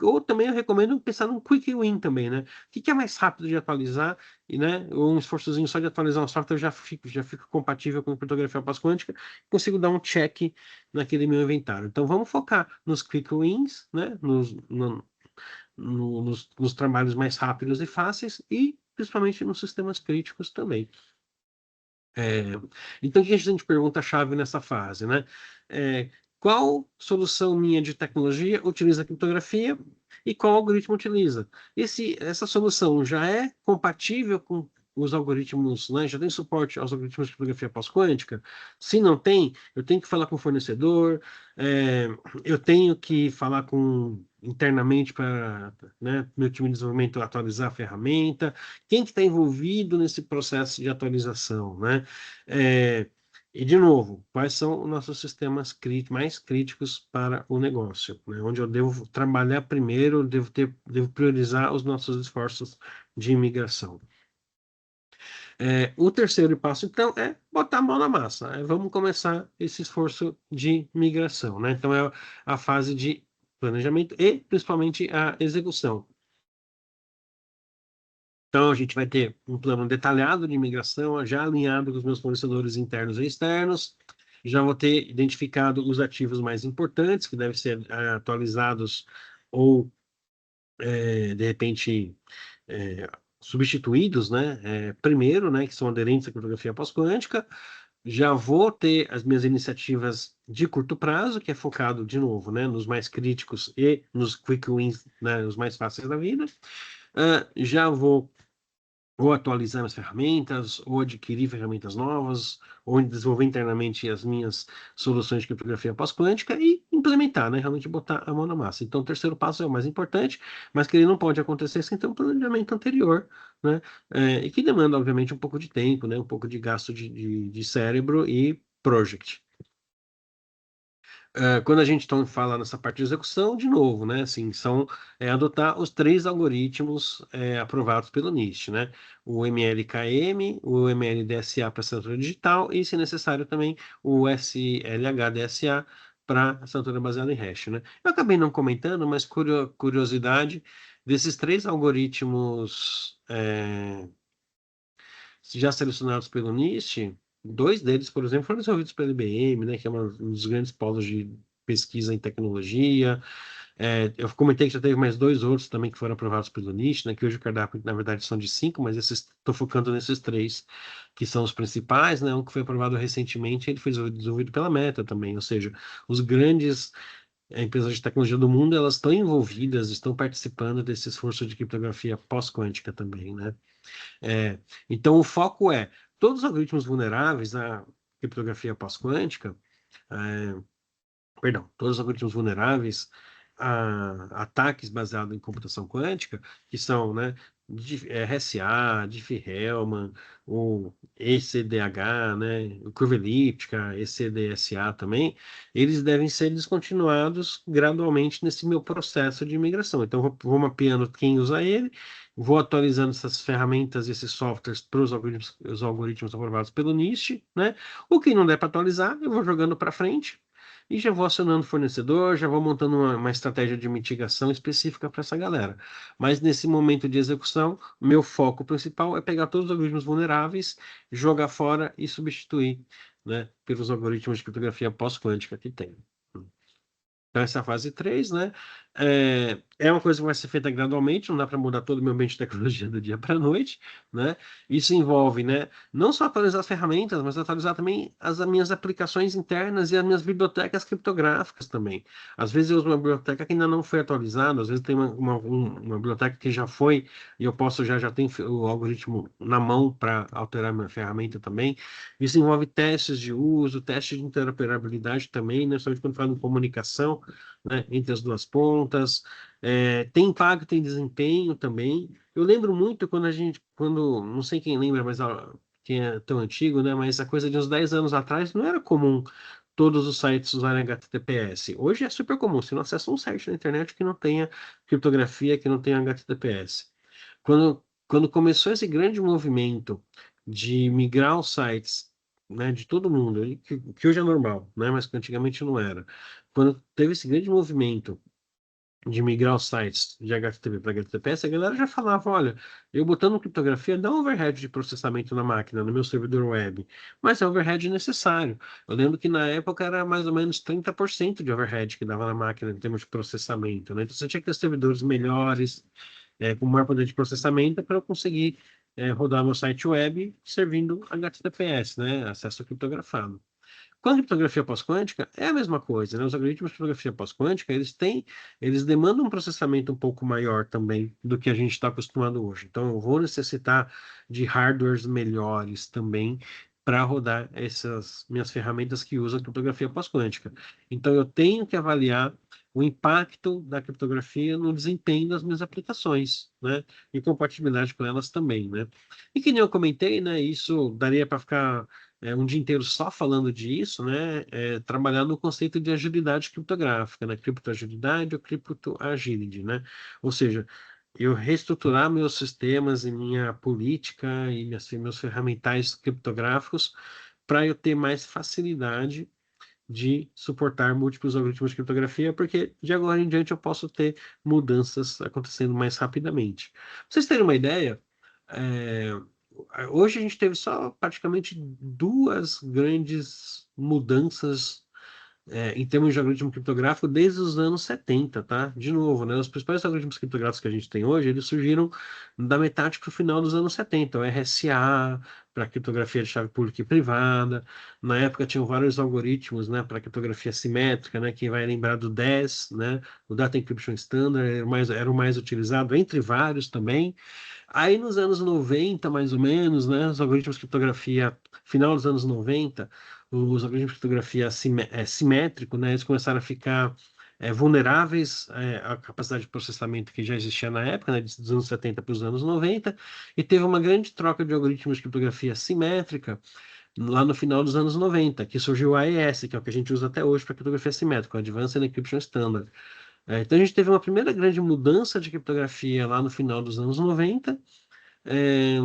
Ou também eu recomendo pensar num quick win também, né? O que é mais rápido de atualizar e, né, um esforçozinho só de atualizar um software já fica compatível com criptografia pós-quântica, consigo dar um check naquele meu inventário. Então vamos focar nos quick wins, né, nos trabalhos mais rápidos e fáceis e principalmente nos sistemas críticos também. Então, o que a gente pergunta-chave nessa fase, né? Qual solução minha de tecnologia utiliza criptografia e qual algoritmo utiliza? Essa solução já é compatível com os algoritmos, né? Já tem suporte aos algoritmos de criptografia pós-quântica? Se não tem, eu tenho que falar com o fornecedor, eu tenho que falar internamente para, né, meu time de desenvolvimento atualizar a ferramenta. Quem que está envolvido nesse processo de atualização, né? E, de novo, quais são os nossos sistemas mais críticos para o negócio, né? Onde eu devo trabalhar primeiro, devo priorizar os nossos esforços de imigração. O terceiro passo, então, é botar a mão na massa. Vamos começar esse esforço de migração, né? Então, é a fase de planejamento e, principalmente, a execução. Então, a gente vai ter um plano detalhado de imigração, já alinhado com os meus fornecedores internos e externos. Já vou ter identificado os ativos mais importantes, que devem ser atualizados ou, de repente, substituídos, né? Primeiro, né, que são aderentes à criptografia pós-quântica. Já vou ter as minhas iniciativas de curto prazo, que é focado, de novo, né, nos mais críticos e nos quick wins, né, os mais fáceis da vida. Já vou ou atualizar as ferramentas, ou adquirir ferramentas novas, ou desenvolver internamente as minhas soluções de criptografia pós-quântica e implementar, né? Realmente botar a mão na massa. Então, o terceiro passo é o mais importante, mas que ele não pode acontecer sem ter um planejamento anterior, né? E que demanda, obviamente, um pouco de tempo, né? Um pouco de gasto de cérebro e project. Quando a gente então fala nessa parte de execução, de novo, né, assim, adotar os três algoritmos aprovados pelo NIST, né, o MLKM, o MLDSA para assinatura digital e, se necessário, também o SLHDSA para assinatura baseada em hash, né. Eu acabei não comentando, mas curiosidade, desses três algoritmos já selecionados pelo NIST, dois deles, por exemplo, foram desenvolvidos pela IBM, né, que é um dos grandes polos de pesquisa em tecnologia. Eu comentei que já teve mais dois outros também que foram aprovados pelo NIST, né, que hoje o cardápio, na verdade, são de 5, mas estou focando nesses três que são os principais, né? Um que foi aprovado recentemente, ele foi desenvolvido pela Meta também, ou seja, os grandes empresas de tecnologia do mundo, elas estão envolvidas, estão participando desse esforço de criptografia pós-quântica também, né? É, então, o foco é todos os algoritmos vulneráveis à criptografia pós-quântica, é, perdão, todos os algoritmos vulneráveis a ataques baseados em computação quântica, que são, né, RSA, Diffie-Hellman, o ECDH, né, o curva elíptica, ECDSA também, eles devem ser descontinuados gradualmente nesse meu processo de migração. Então, vou mapeando quem usa ele, vou atualizando essas ferramentas, esses softwares para os algoritmos aprovados pelo NIST, né? O que não der para atualizar, eu vou jogando para frente e já vou acionando o fornecedor, já vou montando uma estratégia de mitigação específica para essa galera. Mas nesse momento de execução, meu foco principal é pegar todos os algoritmos vulneráveis, jogar fora e substituir, né, pelos algoritmos de criptografia pós-quântica que tem. Então, essa é a fase 3, né? É uma coisa que vai ser feita gradualmente, não dá para mudar todo o meu ambiente de tecnologia do dia para a noite, né? Isso envolve, né, não só atualizar as ferramentas, mas atualizar também as minhas aplicações internas e as minhas bibliotecas criptográficas também. Às vezes eu uso uma biblioteca que ainda não foi atualizada, às vezes tem uma biblioteca que já foi e eu posso já tenho o algoritmo na mão para alterar minha ferramenta também. Isso envolve testes de uso, testes de interoperabilidade também, né? Somente quando fala em comunicação, né, entre as duas pontas. Tem impacto em desempenho também. Eu lembro muito quando, não sei quem lembra, mas quem é tão antigo, né, mas a coisa de uns 10 anos atrás não era comum todos os sites usarem HTTPS. Hoje é super comum. Você não acessa um site na internet que não tenha criptografia, que não tenha HTTPS. Quando começou esse grande movimento de migrar os sites, né, de todo mundo, que hoje é normal, né, mas que antigamente não era. Quando teve esse grande movimento de migrar os sites de HTTP para HTTPS, a galera já falava, olha, eu botando criptografia dá um overhead de processamento na máquina, no meu servidor web, mas é overhead necessário. Eu lembro que na época era mais ou menos 30% de overhead que dava na máquina em termos de processamento, né? Então você tinha que ter servidores melhores, com maior poder de processamento para eu conseguir rodar meu site web servindo HTTPS, né? Acesso criptografado. Com a criptografia pós-quântica é a mesma coisa, né? Os algoritmos de criptografia pós-quântica, eles demandam um processamento um pouco maior também do que a gente está acostumado hoje. Então, eu vou necessitar de hardwares melhores também para rodar essas minhas ferramentas que usam criptografia pós-quântica. Então, eu tenho que avaliar o impacto da criptografia no desempenho das minhas aplicações, né? E compatibilidade com elas também, né? E que nem eu comentei, né? Isso daria para ficar um dia inteiro só falando disso, né? Trabalhando no conceito de agilidade criptográfica, né? Criptoagilidade ou criptoagility, né? Ou seja, eu reestruturar meus sistemas e minha política e meus ferramentais criptográficos para eu ter mais facilidade de suportar múltiplos algoritmos de criptografia, porque de agora em diante eu posso ter mudanças acontecendo mais rapidamente. Pra vocês terem uma ideia, é, hoje a gente teve só praticamente duas grandes mudanças em termos de algoritmo criptográfico desde os anos 70, tá? De novo, né? Os principais algoritmos criptográficos que a gente tem hoje, eles surgiram da metade para o final dos anos 70. O RSA, para criptografia de chave pública e privada. Na época tinham vários algoritmos, né, para criptografia simétrica, né? Quem vai lembrar do DES, né? O Data Encryption Standard era o mais utilizado, entre vários também. Aí nos anos 90, mais ou menos, né, os algoritmos de criptografia, final dos anos 90, os algoritmos de criptografia simétrico, né, eles começaram a ficar vulneráveis à capacidade de processamento que já existia na época, né, dos anos 70 para os anos 90, e teve uma grande troca de algoritmos de criptografia simétrica lá no final dos anos 90, que surgiu o AES, que é o que a gente usa até hoje para criptografia simétrica, o Advanced Encryption Standard. Então a gente teve uma primeira grande mudança de criptografia lá no final dos anos 90, é,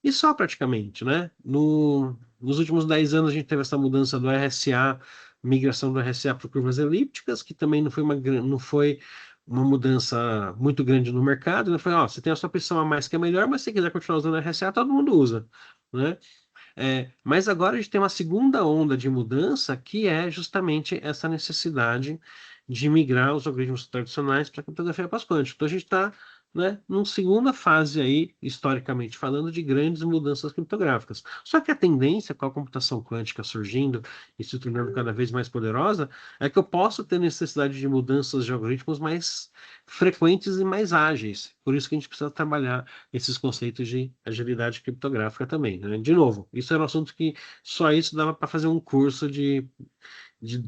e só praticamente, né? Nos últimos 10 anos a gente teve essa mudança do RSA, migração do RSA para curvas elípticas, que também não foi uma mudança muito grande no mercado, né? Foi, ó, você tem a sua opção a mais que é melhor, mas se quiser continuar usando RSA, todo mundo usa, né? Mas agora a gente tem uma segunda onda de mudança, que é justamente essa necessidade de migrar os algoritmos tradicionais para a criptografia pós-quântica. Então a gente está né, numa segunda fase aí, historicamente falando, de grandes mudanças criptográficas. Só que a tendência com a computação quântica surgindo e se tornando cada vez mais poderosa é que eu posso ter necessidade de mudanças de algoritmos mais frequentes e mais ágeis. Por isso que a gente precisa trabalhar esses conceitos de agilidade criptográfica também, né? De novo, isso era um assunto que só isso dava para fazer um curso de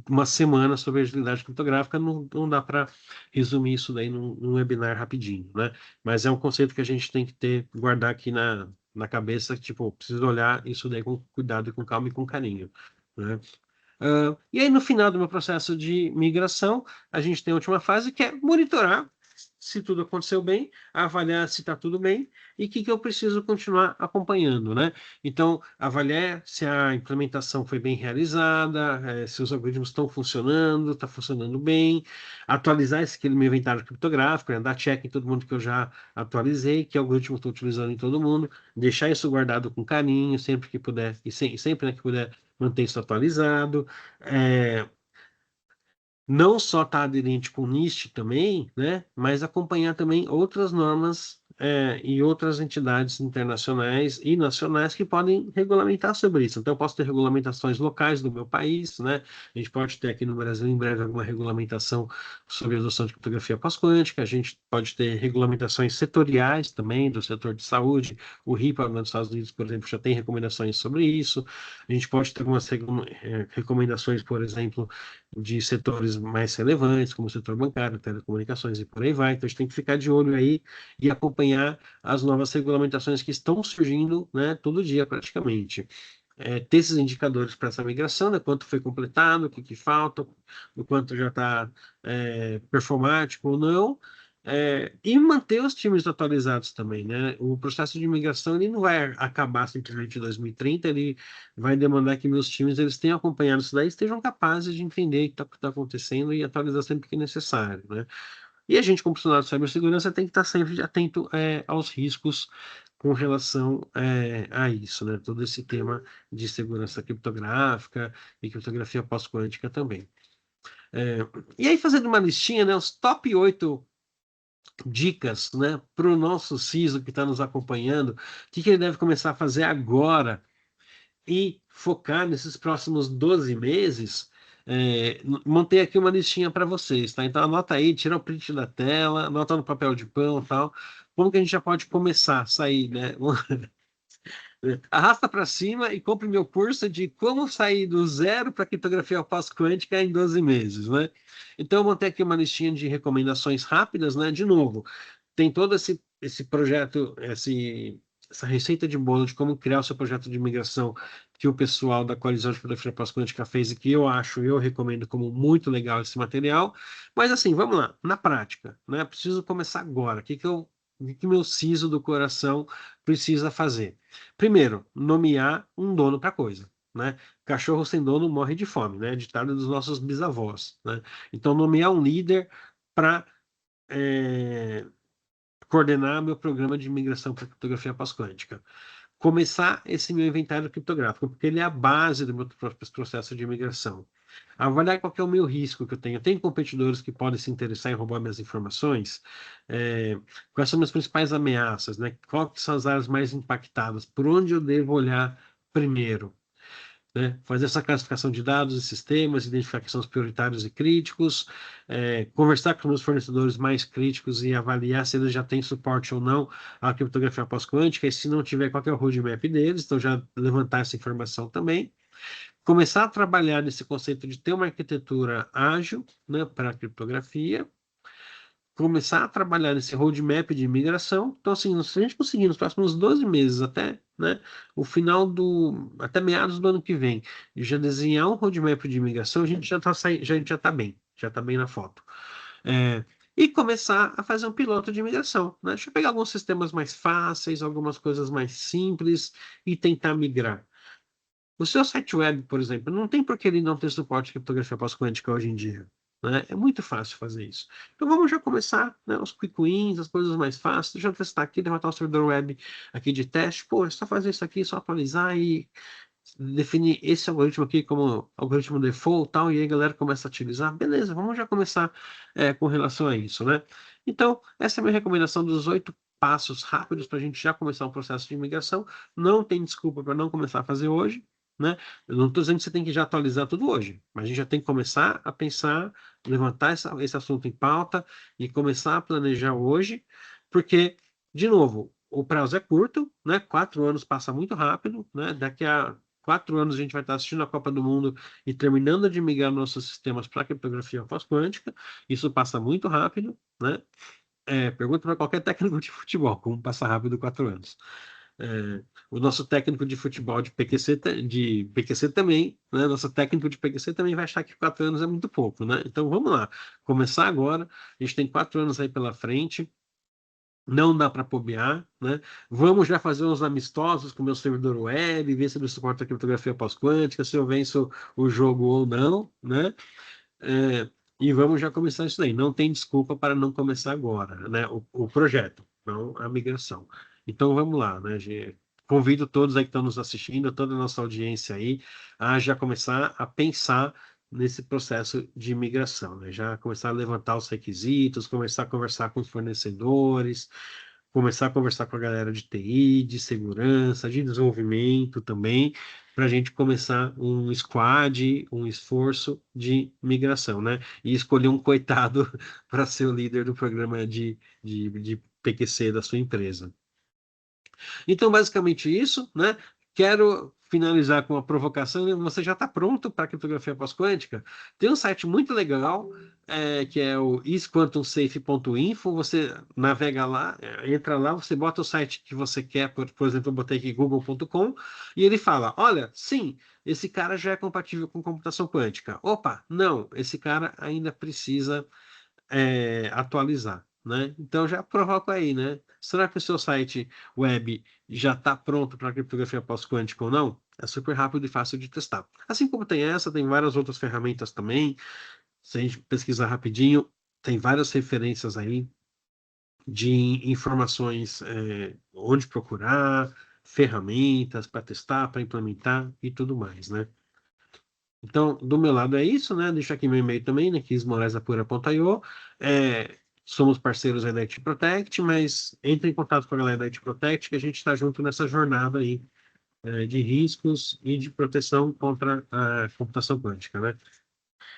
uma semana sobre agilidade criptográfica, não dá para resumir isso daí num webinar rapidinho, né? Mas é um conceito que a gente tem que ter, guardar aqui na cabeça, tipo, precisa olhar isso daí com cuidado, com calma e com carinho, né? E aí, no final do meu processo de migração, a gente tem a última fase, que é monitorar se tudo aconteceu bem, avaliar se está tudo bem e o que eu preciso continuar acompanhando, né? Então, avaliar se a implementação foi bem realizada, se os algoritmos estão funcionando, está funcionando bem, atualizar esse meu inventário criptográfico, né? Dar check em todo mundo que eu já atualizei, que algoritmo estou utilizando em todo mundo, deixar isso guardado com carinho, sempre que puder, e sempre, né, que puder manter isso atualizado. É, não só estar aderente com o NIST também, né, mas acompanhar também outras normas e outras entidades internacionais e nacionais que podem regulamentar sobre isso. Então, eu posso ter regulamentações locais do meu país, né? A gente pode ter aqui no Brasil em breve alguma regulamentação sobre a adoção de criptografia pós-quântica. A gente pode ter regulamentações setoriais também do setor de saúde. O RIPA nos Estados Unidos, por exemplo, já tem recomendações sobre isso. A gente pode ter algumas recomendações, por exemplo, de setores mais relevantes, como o setor bancário, telecomunicações e por aí vai. Então, a gente tem que ficar de olho aí e acompanhar as novas regulamentações que estão surgindo, né, todo dia praticamente. Ter esses indicadores para essa migração, né, quanto foi completado, o que falta, o quanto já está performático ou não, e manter os times atualizados também, né? O processo de migração ele não vai acabar simplesmente em 2030, ele vai demandar que meus times eles tenham acompanhado isso daí, estejam capazes de entender o que está acontecendo e atualizar sempre que necessário, né? E a gente, como profissional de cibersegurança, tem que estar sempre atento aos riscos com relação a isso, né? Todo esse tema de segurança criptográfica e criptografia pós-quântica também. É, e aí, fazendo uma listinha, né? Os top 8 dicas, né? Para o nosso CISO que está nos acompanhando, o que ele deve começar a fazer agora e focar nesses próximos 12 meses, montei aqui uma listinha para vocês, tá? Então anota aí, tira o print da tela, anota no papel de pão e tal. Como que a gente já pode começar a sair, né? Arrasta para cima e compre meu curso de como sair do zero para criptografia pós-quântica em 12 meses, né? Então eu montei aqui uma listinha de recomendações rápidas, né? De novo, tem todo esse projeto, essa receita de bolo de como criar o seu projeto de migração que o pessoal da Coalizão de Criptografia Pós-Quântica fez e que eu recomendo como muito legal esse material. Mas assim, vamos lá, na prática, né? Preciso começar agora. O que meu siso do coração precisa fazer? Primeiro, nomear um dono para a coisa. Né? Cachorro sem dono morre de fome, né? Ditado dos nossos bisavós, né? Então, nomear um líder para coordenar meu programa de migração para criptografia pós-quântica. Começar esse meu inventário criptográfico, porque ele é a base do meu processo de migração. Avaliar qual é o meu risco que eu tenho. Eu tenho competidores que podem se interessar em roubar minhas informações? Quais são as principais ameaças? Né? Quais são as áreas mais impactadas? Por onde eu devo olhar primeiro? Né? Fazer essa classificação de dados e sistemas, identificar que são os prioritários e críticos, conversar com os meus fornecedores mais críticos e avaliar se eles já têm suporte ou não à criptografia pós-quântica, e se não tiver, qual é o roadmap deles, então já levantar essa informação também. Começar a trabalhar nesse conceito de ter uma arquitetura ágil, né, para a criptografia, começar a trabalhar nesse roadmap de imigração. Então, assim, se a gente conseguir nos próximos 12 meses, até, né, até meados do ano que vem, já desenhar um roadmap de imigração, a gente já está bem, já está bem na foto. E começar a fazer um piloto de imigração, né? Deixa eu pegar alguns sistemas mais fáceis, algumas coisas mais simples e tentar migrar. O seu site web, por exemplo, não tem por que ele não ter suporte de criptografia pós-quântica hoje em dia. Né? É muito fácil fazer isso. Então vamos já começar, né, os quick wins, as coisas mais fáceis. Deixa eu testar aqui, levantar o servidor web aqui de teste. Pô, é só fazer isso aqui, só atualizar e definir esse algoritmo aqui como algoritmo default, tal, e aí a galera começa a utilizar, beleza, vamos já começar com relação a isso, né? Então, essa é a minha recomendação dos 8 passos rápidos para a gente já começar um processo de migração. Não tem desculpa para não começar a fazer hoje, né? Eu não estou dizendo que você tem que já atualizar tudo hoje, mas a gente já tem que começar a pensar, levantar esse assunto em pauta e começar a planejar hoje, porque, de novo, o prazo é curto, né? 4 anos passa muito rápido, né? Daqui a 4 anos a gente vai estar assistindo a Copa do Mundo e terminando de migrar nossos sistemas para criptografia pós-quântica. Isso passa muito rápido, né? Pergunta para qualquer técnico de futebol como passa rápido 4 anos. O nosso técnico de futebol de PQC também, né? Nosso técnico de PQC também vai achar que 4 anos é muito pouco, né? Então vamos lá, começar agora. A gente tem 4 anos aí pela frente. Não dá para bobear, né? Vamos já fazer uns amistosos com o meu servidor web, ver se ele suporta a criptografia pós-quântica, se eu venço o jogo ou não, né? É, e vamos já começar isso daí. Não tem desculpa para não começar agora, né? O projeto, não a migração. Então vamos lá, né? Convido todos aí que estão nos assistindo, toda a nossa audiência aí, a já começar a pensar nesse processo de migração, né? Já começar a levantar os requisitos, começar a conversar com os fornecedores, começar a conversar com a galera de TI, de segurança, de desenvolvimento também, para a gente começar um squad, um esforço de migração, né? E escolher um coitado para ser o líder do programa de PQC da sua empresa. Então, basicamente isso, né? Quero finalizar com uma provocação. Você já está pronto para a criptografia pós-quântica? Tem um site muito legal, que é o isquantumsafe.info. Você navega lá, entra lá, você bota o site que você quer, por exemplo, eu botei aqui google.com, e ele fala: olha, sim, esse cara já é compatível com computação quântica. Opa, não, esse cara ainda precisa atualizar, né? Então já provoca aí, né? Será que o seu site web já está pronto para criptografia pós-quântica ou não? É super rápido e fácil de testar. Assim como tem essa, tem várias outras ferramentas também. Se a gente pesquisar rapidinho, tem várias referências aí de informações, onde procurar, ferramentas para testar, para implementar e tudo mais, né? Então, do meu lado é isso, né? Deixa aqui meu e-mail também, né? kismoraesapura.io. Somos parceiros aí da IT Protect, mas entre em contato com a galera da IT Protect, que a gente está junto nessa jornada aí, de riscos e de proteção contra a computação quântica, né?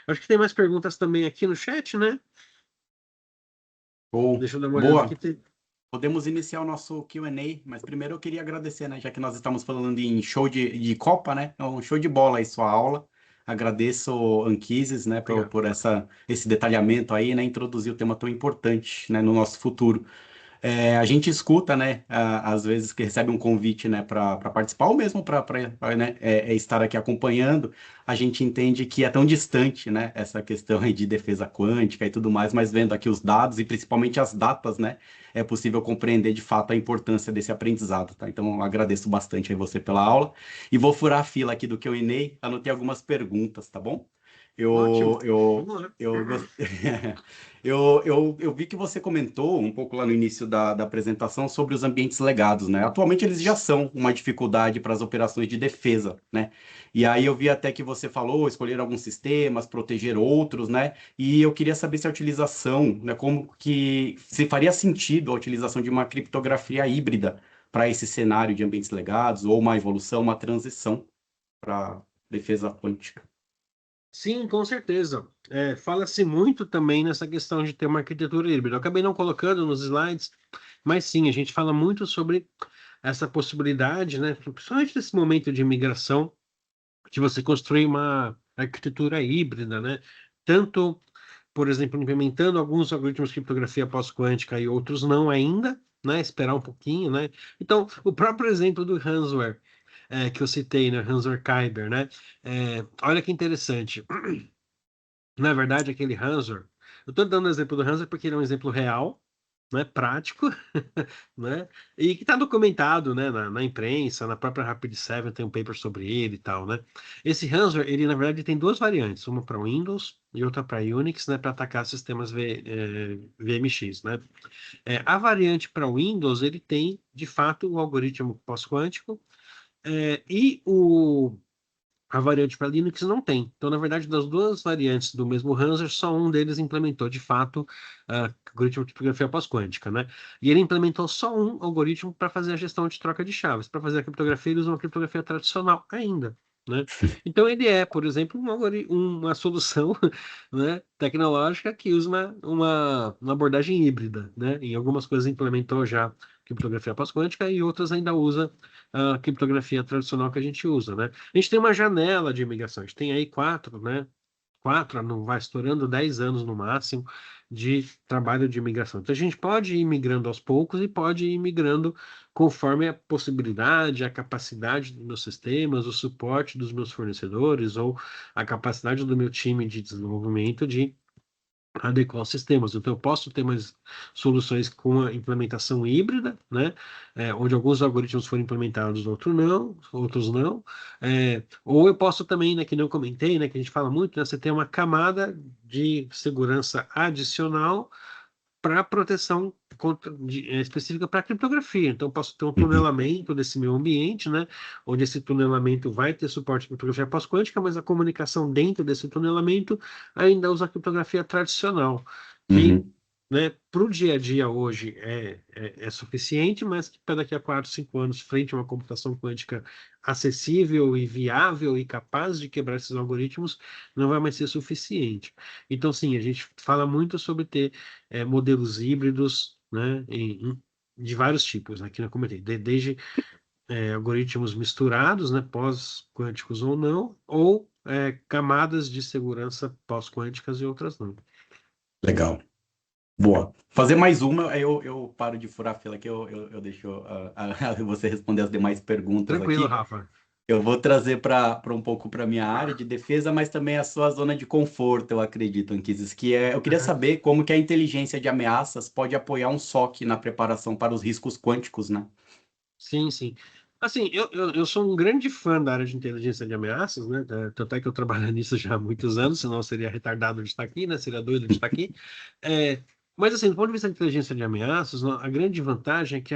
Acho que tem mais perguntas também aqui no chat, né? Ou, Deixa eu dar uma olhada boa. aqui. Podemos iniciar o nosso Q&A, mas primeiro eu queria agradecer, né? Já que nós estamos falando em show de Copa, né? É um show de bola aí sua aula. Agradeço, Anquises, né, Obrigado. por esse detalhamento aí, né? Introduzir o tema tão importante, né, no nosso futuro. A gente escuta, né, às vezes que recebe um convite, né, para participar, ou mesmo para né, estar aqui acompanhando, a gente entende que é tão distante, né, essa questão aí de defesa quântica e tudo mais, mas vendo aqui os dados e principalmente as datas, né, é possível compreender de fato a importância desse aprendizado, tá? Então, eu agradeço bastante aí você pela aula e vou furar a fila aqui do Q&A, anotei algumas perguntas, tá bom? Ótimo. Eu, Vamos lá. eu, gost- eu vi que você comentou um pouco lá no início da apresentação sobre os ambientes legados, né? Atualmente eles já são uma dificuldade para as operações de defesa, né? E aí eu vi até que você falou escolher alguns sistemas, proteger outros, né? E eu queria saber se a utilização, né? Como que se faria sentido a utilização de uma criptografia híbrida para esse cenário de ambientes legados ou uma evolução, uma transição para defesa quântica. Sim, com certeza. Fala-se muito também nessa questão de ter uma arquitetura híbrida. Eu acabei não colocando nos slides, mas sim, a gente fala muito sobre essa possibilidade, né? Principalmente nesse momento de migração, de você construir uma arquitetura híbrida, né? Tanto, por exemplo, implementando alguns algoritmos de criptografia pós-quântica e outros não ainda, né? Esperar um pouquinho, né? Então, o próprio exemplo do ransomware, que eu citei, né? Ransomware Kyber, né? Olha que interessante. Na verdade, aquele ransomware, eu estou dando o exemplo do ransomware porque ele é um exemplo real, né? Prático, né? E que está documentado, né, na imprensa, na própria Rapid7 tem um paper sobre ele e tal, né? Esse ransomware, ele na verdade tem duas variantes, uma para Windows e outra para Unix, né, para atacar sistemas VMX, né? A variante para Windows, ele tem, de fato, o algoritmo pós-quântico A variante para Linux não tem. Então, na verdade, das duas variantes do mesmo Hanser, só um deles implementou, de fato, algoritmo de criptografia pós-quântica, né? E ele implementou só um algoritmo para fazer a gestão de troca de chaves. Para fazer a criptografia, ele usa uma criptografia tradicional ainda, né? Então, ele é, por exemplo, uma solução, né, tecnológica que usa uma abordagem híbrida, né? Em algumas coisas implementou já criptografia pós-quântica e outras ainda usa a criptografia tradicional que a gente usa, né? A gente tem uma janela de imigração, a gente tem aí 4, né? 4, não vai estourando 10 anos no máximo de trabalho de imigração. Então a gente pode ir migrando aos poucos e pode ir migrando conforme a possibilidade, a capacidade dos meus sistemas, o suporte dos meus fornecedores ou a capacidade do meu time de desenvolvimento de adequar os sistemas. Então, eu posso ter mais soluções com a implementação híbrida, né? Onde alguns algoritmos foram implementados, outros não. Ou eu posso também, né, que nem eu comentei, né, que a gente fala muito, né, você tem uma camada de segurança adicional para proteção específica para criptografia. Então, eu posso ter um Uhum. tunelamento desse meu ambiente, né, onde esse tunelamento vai ter suporte à criptografia pós-quântica, mas a comunicação dentro desse tunelamento ainda usa a criptografia tradicional, que, Uhum. né, para o dia a dia hoje é suficiente, mas que para daqui a 4, 5 anos, frente a uma computação quântica acessível e viável e capaz de quebrar esses algoritmos, não vai mais ser suficiente. Então, sim, a gente fala muito sobre ter modelos híbridos, né, de vários tipos, né, que eu comentei, desde algoritmos misturados, né, pós-quânticos ou não, ou camadas de segurança pós-quânticas e outras não. Legal. Boa. Fazer mais uma, aí eu paro de furar a fila aqui, eu deixo você responder as demais perguntas Tranquilo, aqui. Rafa. Eu vou trazer para um pouco para minha área de defesa, mas também a sua zona de conforto, eu acredito, Anquises, eu queria Aham. saber como que a inteligência de ameaças pode apoiar um SOC na preparação para os riscos quânticos, né? Sim, sim. Assim, eu sou um grande fã da área de inteligência de ameaças, né? Tanto é que eu trabalho nisso já há muitos anos, senão eu seria retardado de estar aqui, né? Seria doido de estar aqui. É, mas, assim, do ponto de vista da inteligência de ameaças, a grande vantagem é que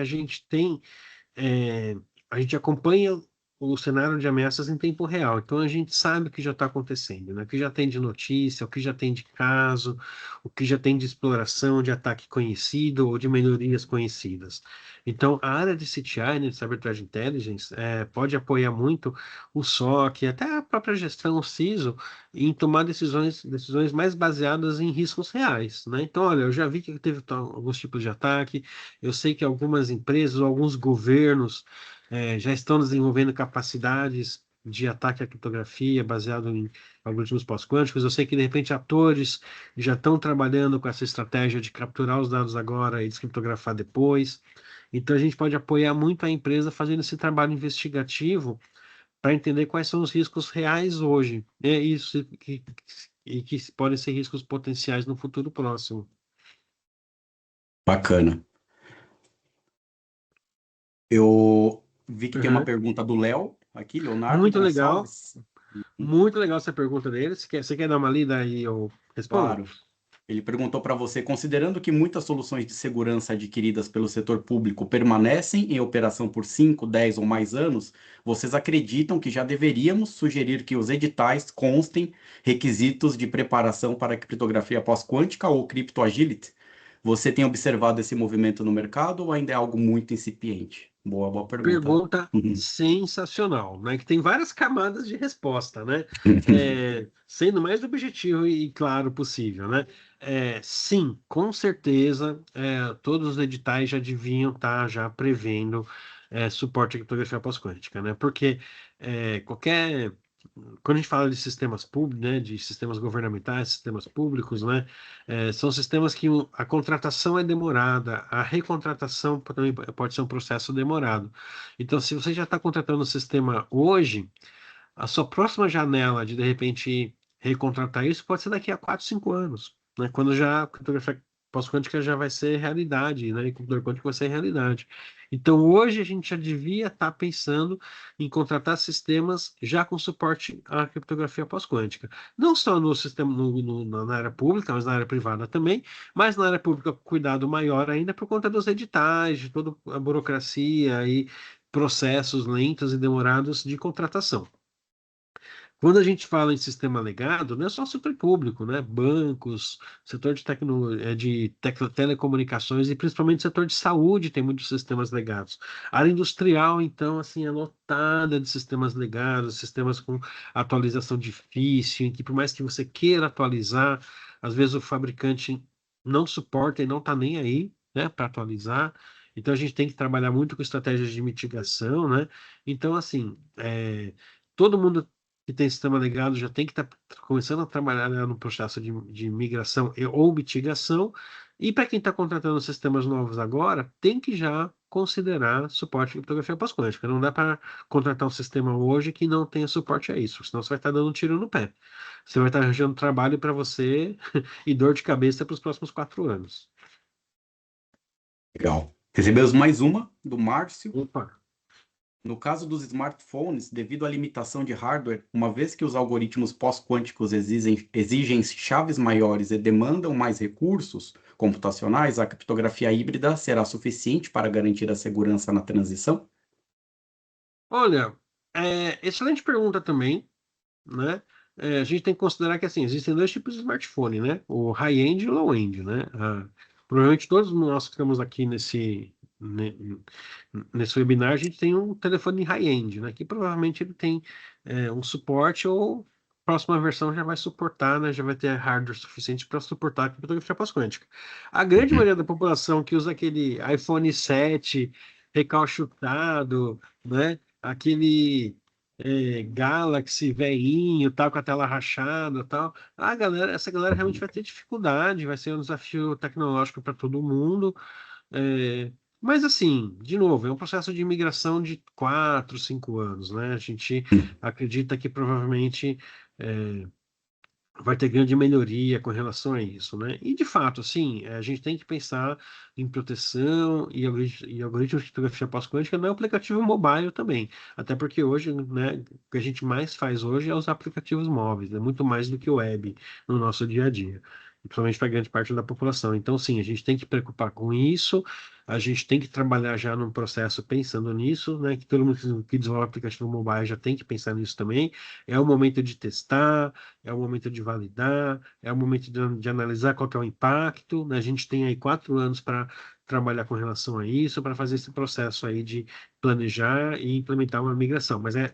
é, a gente acompanha o cenário de ameaças em tempo real. Então a gente sabe o que já está acontecendo, né? O que já tem de notícia, o que já tem de caso, o que já tem de exploração, de ataque conhecido ou de melhorias conhecidas. Então a área de CTI, né, de Cyber Threat Intelligence, pode apoiar muito o SOC, até a própria gestão, o CISO, em tomar decisões mais baseadas em riscos reais, né? Então, olha, eu já vi que teve alguns tipos de ataque, eu sei que algumas empresas, alguns governos já estão desenvolvendo capacidades de ataque à criptografia baseado em algoritmos pós-quânticos. Eu sei que, de repente, atores já estão trabalhando com essa estratégia de capturar os dados agora e descriptografar depois. Então, a gente pode apoiar muito a empresa fazendo esse trabalho investigativo para entender quais são os riscos reais hoje, né? E que podem ser riscos potenciais no futuro próximo. Bacana. Eu vi que tem uma Uhum. pergunta do Léo aqui, Leonardo Muito legal. Gonçalves. Muito legal essa pergunta dele. Você quer dar uma lida e eu respondo? Claro. Ele perguntou para você, considerando que muitas soluções de segurança adquiridas pelo setor público permanecem em operação por 5, 10 ou mais anos, vocês acreditam que já deveríamos sugerir que os editais constem requisitos de preparação para criptografia pós-quântica ou criptoagility? Você tem observado esse movimento no mercado ou ainda é algo muito incipiente? Boa pergunta. Pergunta sensacional, né? Que tem várias camadas de resposta, né? Sendo mais objetivo e claro possível, né? Sim, com certeza, todos os editais já deviam estar já prevendo suporte à criptografia pós-quântica, né? Porque quando a gente fala de sistemas públicos, né, de sistemas governamentais, sistemas públicos, né, são sistemas que a contratação é demorada, a recontratação também pode ser um processo demorado. Então, se você já está contratando o sistema hoje, a sua próxima janela de repente, recontratar isso pode ser daqui a 4, 5 anos, né, quando já a criptografia pós-quântica já vai ser realidade, né, e o computador quântico vai ser realidade. Então, hoje a gente já devia estar pensando em contratar sistemas já com suporte à criptografia pós-quântica. Não só no sistema, na área pública, mas na área privada também, mas na área pública, cuidado maior ainda por conta dos editais, de toda a burocracia e processos lentos e demorados de contratação. Quando a gente fala em sistema legado, não é só setor público, né? Bancos, setor de telecomunicações e principalmente setor de saúde tem muitos sistemas legados. A área industrial, então, assim, é lotada de sistemas legados, sistemas com atualização difícil, em que por mais que você queira atualizar, às vezes o fabricante não suporta e não está nem aí, né, para atualizar. Então a gente tem que trabalhar muito com estratégias de mitigação, né? Então, assim, todo mundo que tem sistema legado já tem que estar começando a trabalhar, né, no processo de migração ou mitigação. E para quem está contratando sistemas novos agora, tem que já considerar suporte de criptografia pós-quântica. Não dá para contratar um sistema hoje que não tenha suporte a isso, senão você vai estar dando um tiro no pé. Você vai estar arranjando trabalho para você e dor de cabeça para os próximos 4 anos. Legal. Recebemos mais uma do Márcio. Opa. No caso dos smartphones, devido à limitação de hardware, uma vez que os algoritmos pós-quânticos exigem chaves maiores e demandam mais recursos computacionais, a criptografia híbrida será suficiente para garantir a segurança na transição? Olha, excelente pergunta também, né? A gente tem que considerar que assim, existem dois tipos de smartphone, né? O high-end e o low-end, né? Provavelmente todos nós que estamos aqui nesse webinar, a gente tem um telefone high-end, né? Que provavelmente ele tem um suporte ou a próxima versão já vai suportar, né? Já vai ter hardware suficiente para suportar a criptografia pós-quântica. A grande maioria da população que usa aquele iPhone 7 recalchutado, né? Aquele Galaxy veinho, tal, com a tela rachada, tal. Essa galera realmente vai ter dificuldade, vai ser um desafio tecnológico para todo mundo. É, mas assim, de novo, é um processo de imigração de 4, 5 anos, né? A gente acredita que provavelmente é, vai ter grande melhoria com relação a isso, né? E de fato, assim, a gente tem que pensar em proteção e algoritmos de criptografia pós-quântica no aplicativo mobile também, até porque hoje, né, o que a gente mais faz hoje é os aplicativos móveis, é muito mais do que o web no nosso dia a dia, principalmente para grande parte da população. Então, sim, a gente tem que preocupar com isso. A gente tem que trabalhar já num processo pensando nisso, né? Que todo mundo que desenvolve aplicativo mobile já tem que pensar nisso também. É o momento de testar, é o momento de validar, é o momento de analisar qual que é o impacto, né? A gente tem aí 4 anos para trabalhar com relação a isso, para fazer esse processo aí de planejar e implementar uma migração. Mas é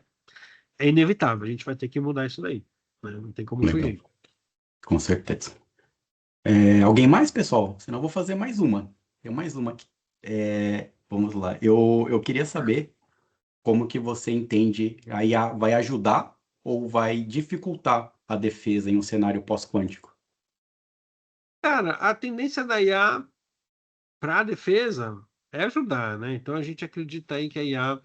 inevitável, a gente vai ter que mudar isso daí, né? Não tem como Legal, fugir. com certeza. Alguém mais, pessoal? Senão eu vou fazer mais uma. Tem mais uma aqui. Vamos lá. Eu queria saber como que você entende a IA vai ajudar ou vai dificultar a defesa em um cenário pós-quântico? Cara, a tendência da IA para a defesa é ajudar, né? Então a gente acredita aí que a IA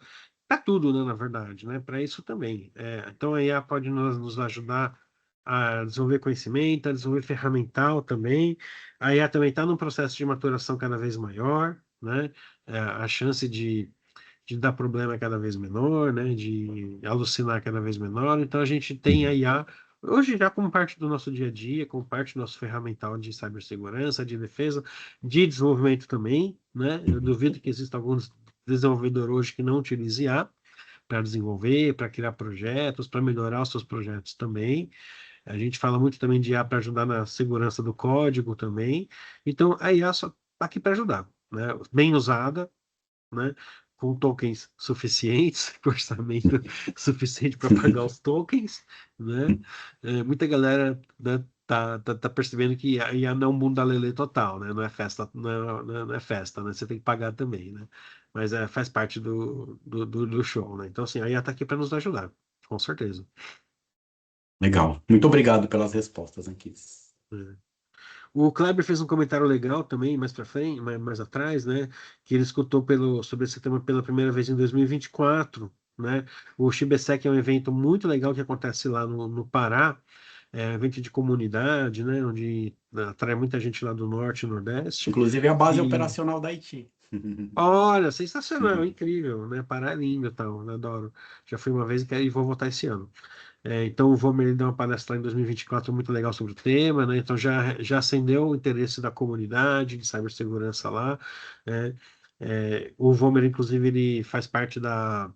para tudo, né, na verdade, né? Para isso também. Então a IA pode nos ajudar a desenvolver conhecimento, a desenvolver ferramental também. A IA também está num processo de maturação cada vez maior, né? A chance de dar problema é cada vez menor, né? De alucinar cada vez menor. Então a gente tem a IA hoje já como parte do nosso dia a dia, como parte do nosso ferramental de cibersegurança, de defesa, de desenvolvimento também, né? Eu duvido que exista alguns desenvolvedor hoje que não utilize IA para desenvolver, para criar projetos, para melhorar os seus projetos também. A gente fala muito também de IA para ajudar na segurança do código também. Então a IA só está aqui para ajudar, né? Bem usada, né? Com tokens suficientes, com orçamento suficiente para pagar os tokens, né? Muita galera, né, tá percebendo que a IA não é um bundalelê total, né? Não é festa, não é festa, né? Você tem que pagar também, né? Mas faz parte do show, né? Então, assim, a IA tá aqui para nos ajudar, com certeza. Legal. Muito obrigado pelas respostas, Anquis. É. O Kleber fez um comentário legal também, mais para frente, mais atrás, né? Que ele escutou sobre esse tema pela primeira vez em 2024, né? O Chibesec é um evento muito legal que acontece lá no Pará, um evento de comunidade, né? Onde atrai muita gente lá do norte e nordeste. Inclusive a base E operacional da Haiti. olha, sensacional, incrível, né? Pará é lindo, e tal, né? Adoro. Já fui uma vez e vou voltar esse ano. Então, o Vomer deu uma palestra em 2024 muito legal sobre o tema, né? Então, já acendeu o interesse da comunidade de cibersegurança lá, né? O Vomer, inclusive, ele faz parte da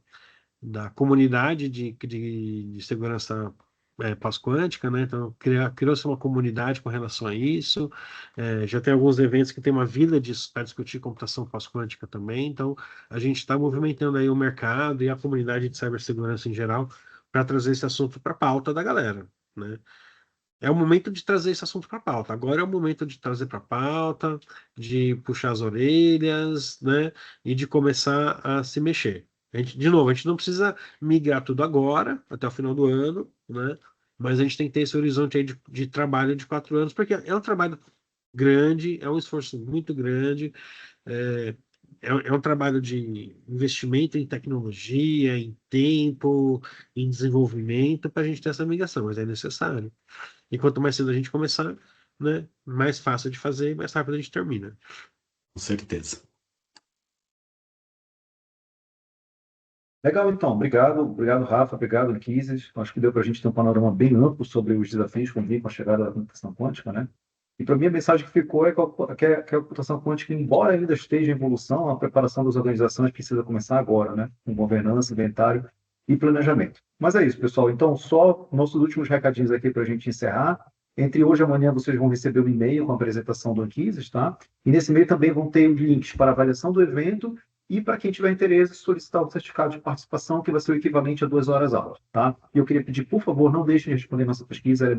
comunidade de segurança pós-quântica, né? Então, criou-se uma comunidade com relação a isso. Já tem alguns eventos que tem uma vila para discutir computação pós-quântica também. Então, a gente está movimentando aí o mercado e a comunidade de cibersegurança em geral para trazer esse assunto para a pauta da galera, né? É o momento de trazer esse assunto para a pauta. Agora é o momento de trazer para a pauta, de puxar as orelhas, né? E de começar a se mexer. De novo, a gente não precisa migrar tudo agora, até o final do ano, né? Mas a gente tem que ter esse horizonte aí de trabalho de 4 anos, porque é um trabalho grande, é um esforço muito grande, é, é um trabalho de investimento em tecnologia, em tempo, em desenvolvimento para a gente ter essa migração, mas é necessário. E quanto mais cedo a gente começar, né, mais fácil de fazer e mais rápido a gente termina. Com certeza. Legal, então. Obrigado, Rafa. Obrigado, Liquises. Acho que deu para a gente ter um panorama bem amplo sobre os desafios que vêm com a chegada da computação quântica, né? E para mim a mensagem que ficou é que a computação quântica, embora ainda esteja em evolução, a preparação das organizações precisa começar agora, né? Com governança, inventário e planejamento. Mas é isso, pessoal. Então, só nossos últimos recadinhos aqui para a gente encerrar. Entre hoje e amanhã vocês vão receber um e-mail com a apresentação do Anquises, tá? E nesse e-mail também vão ter os links para a avaliação do evento e para quem tiver interesse, solicitar o certificado de participação, que vai ser o equivalente a 2 horas aula, tá? E eu queria pedir, por favor, não deixem de responder nossa pesquisa, ela é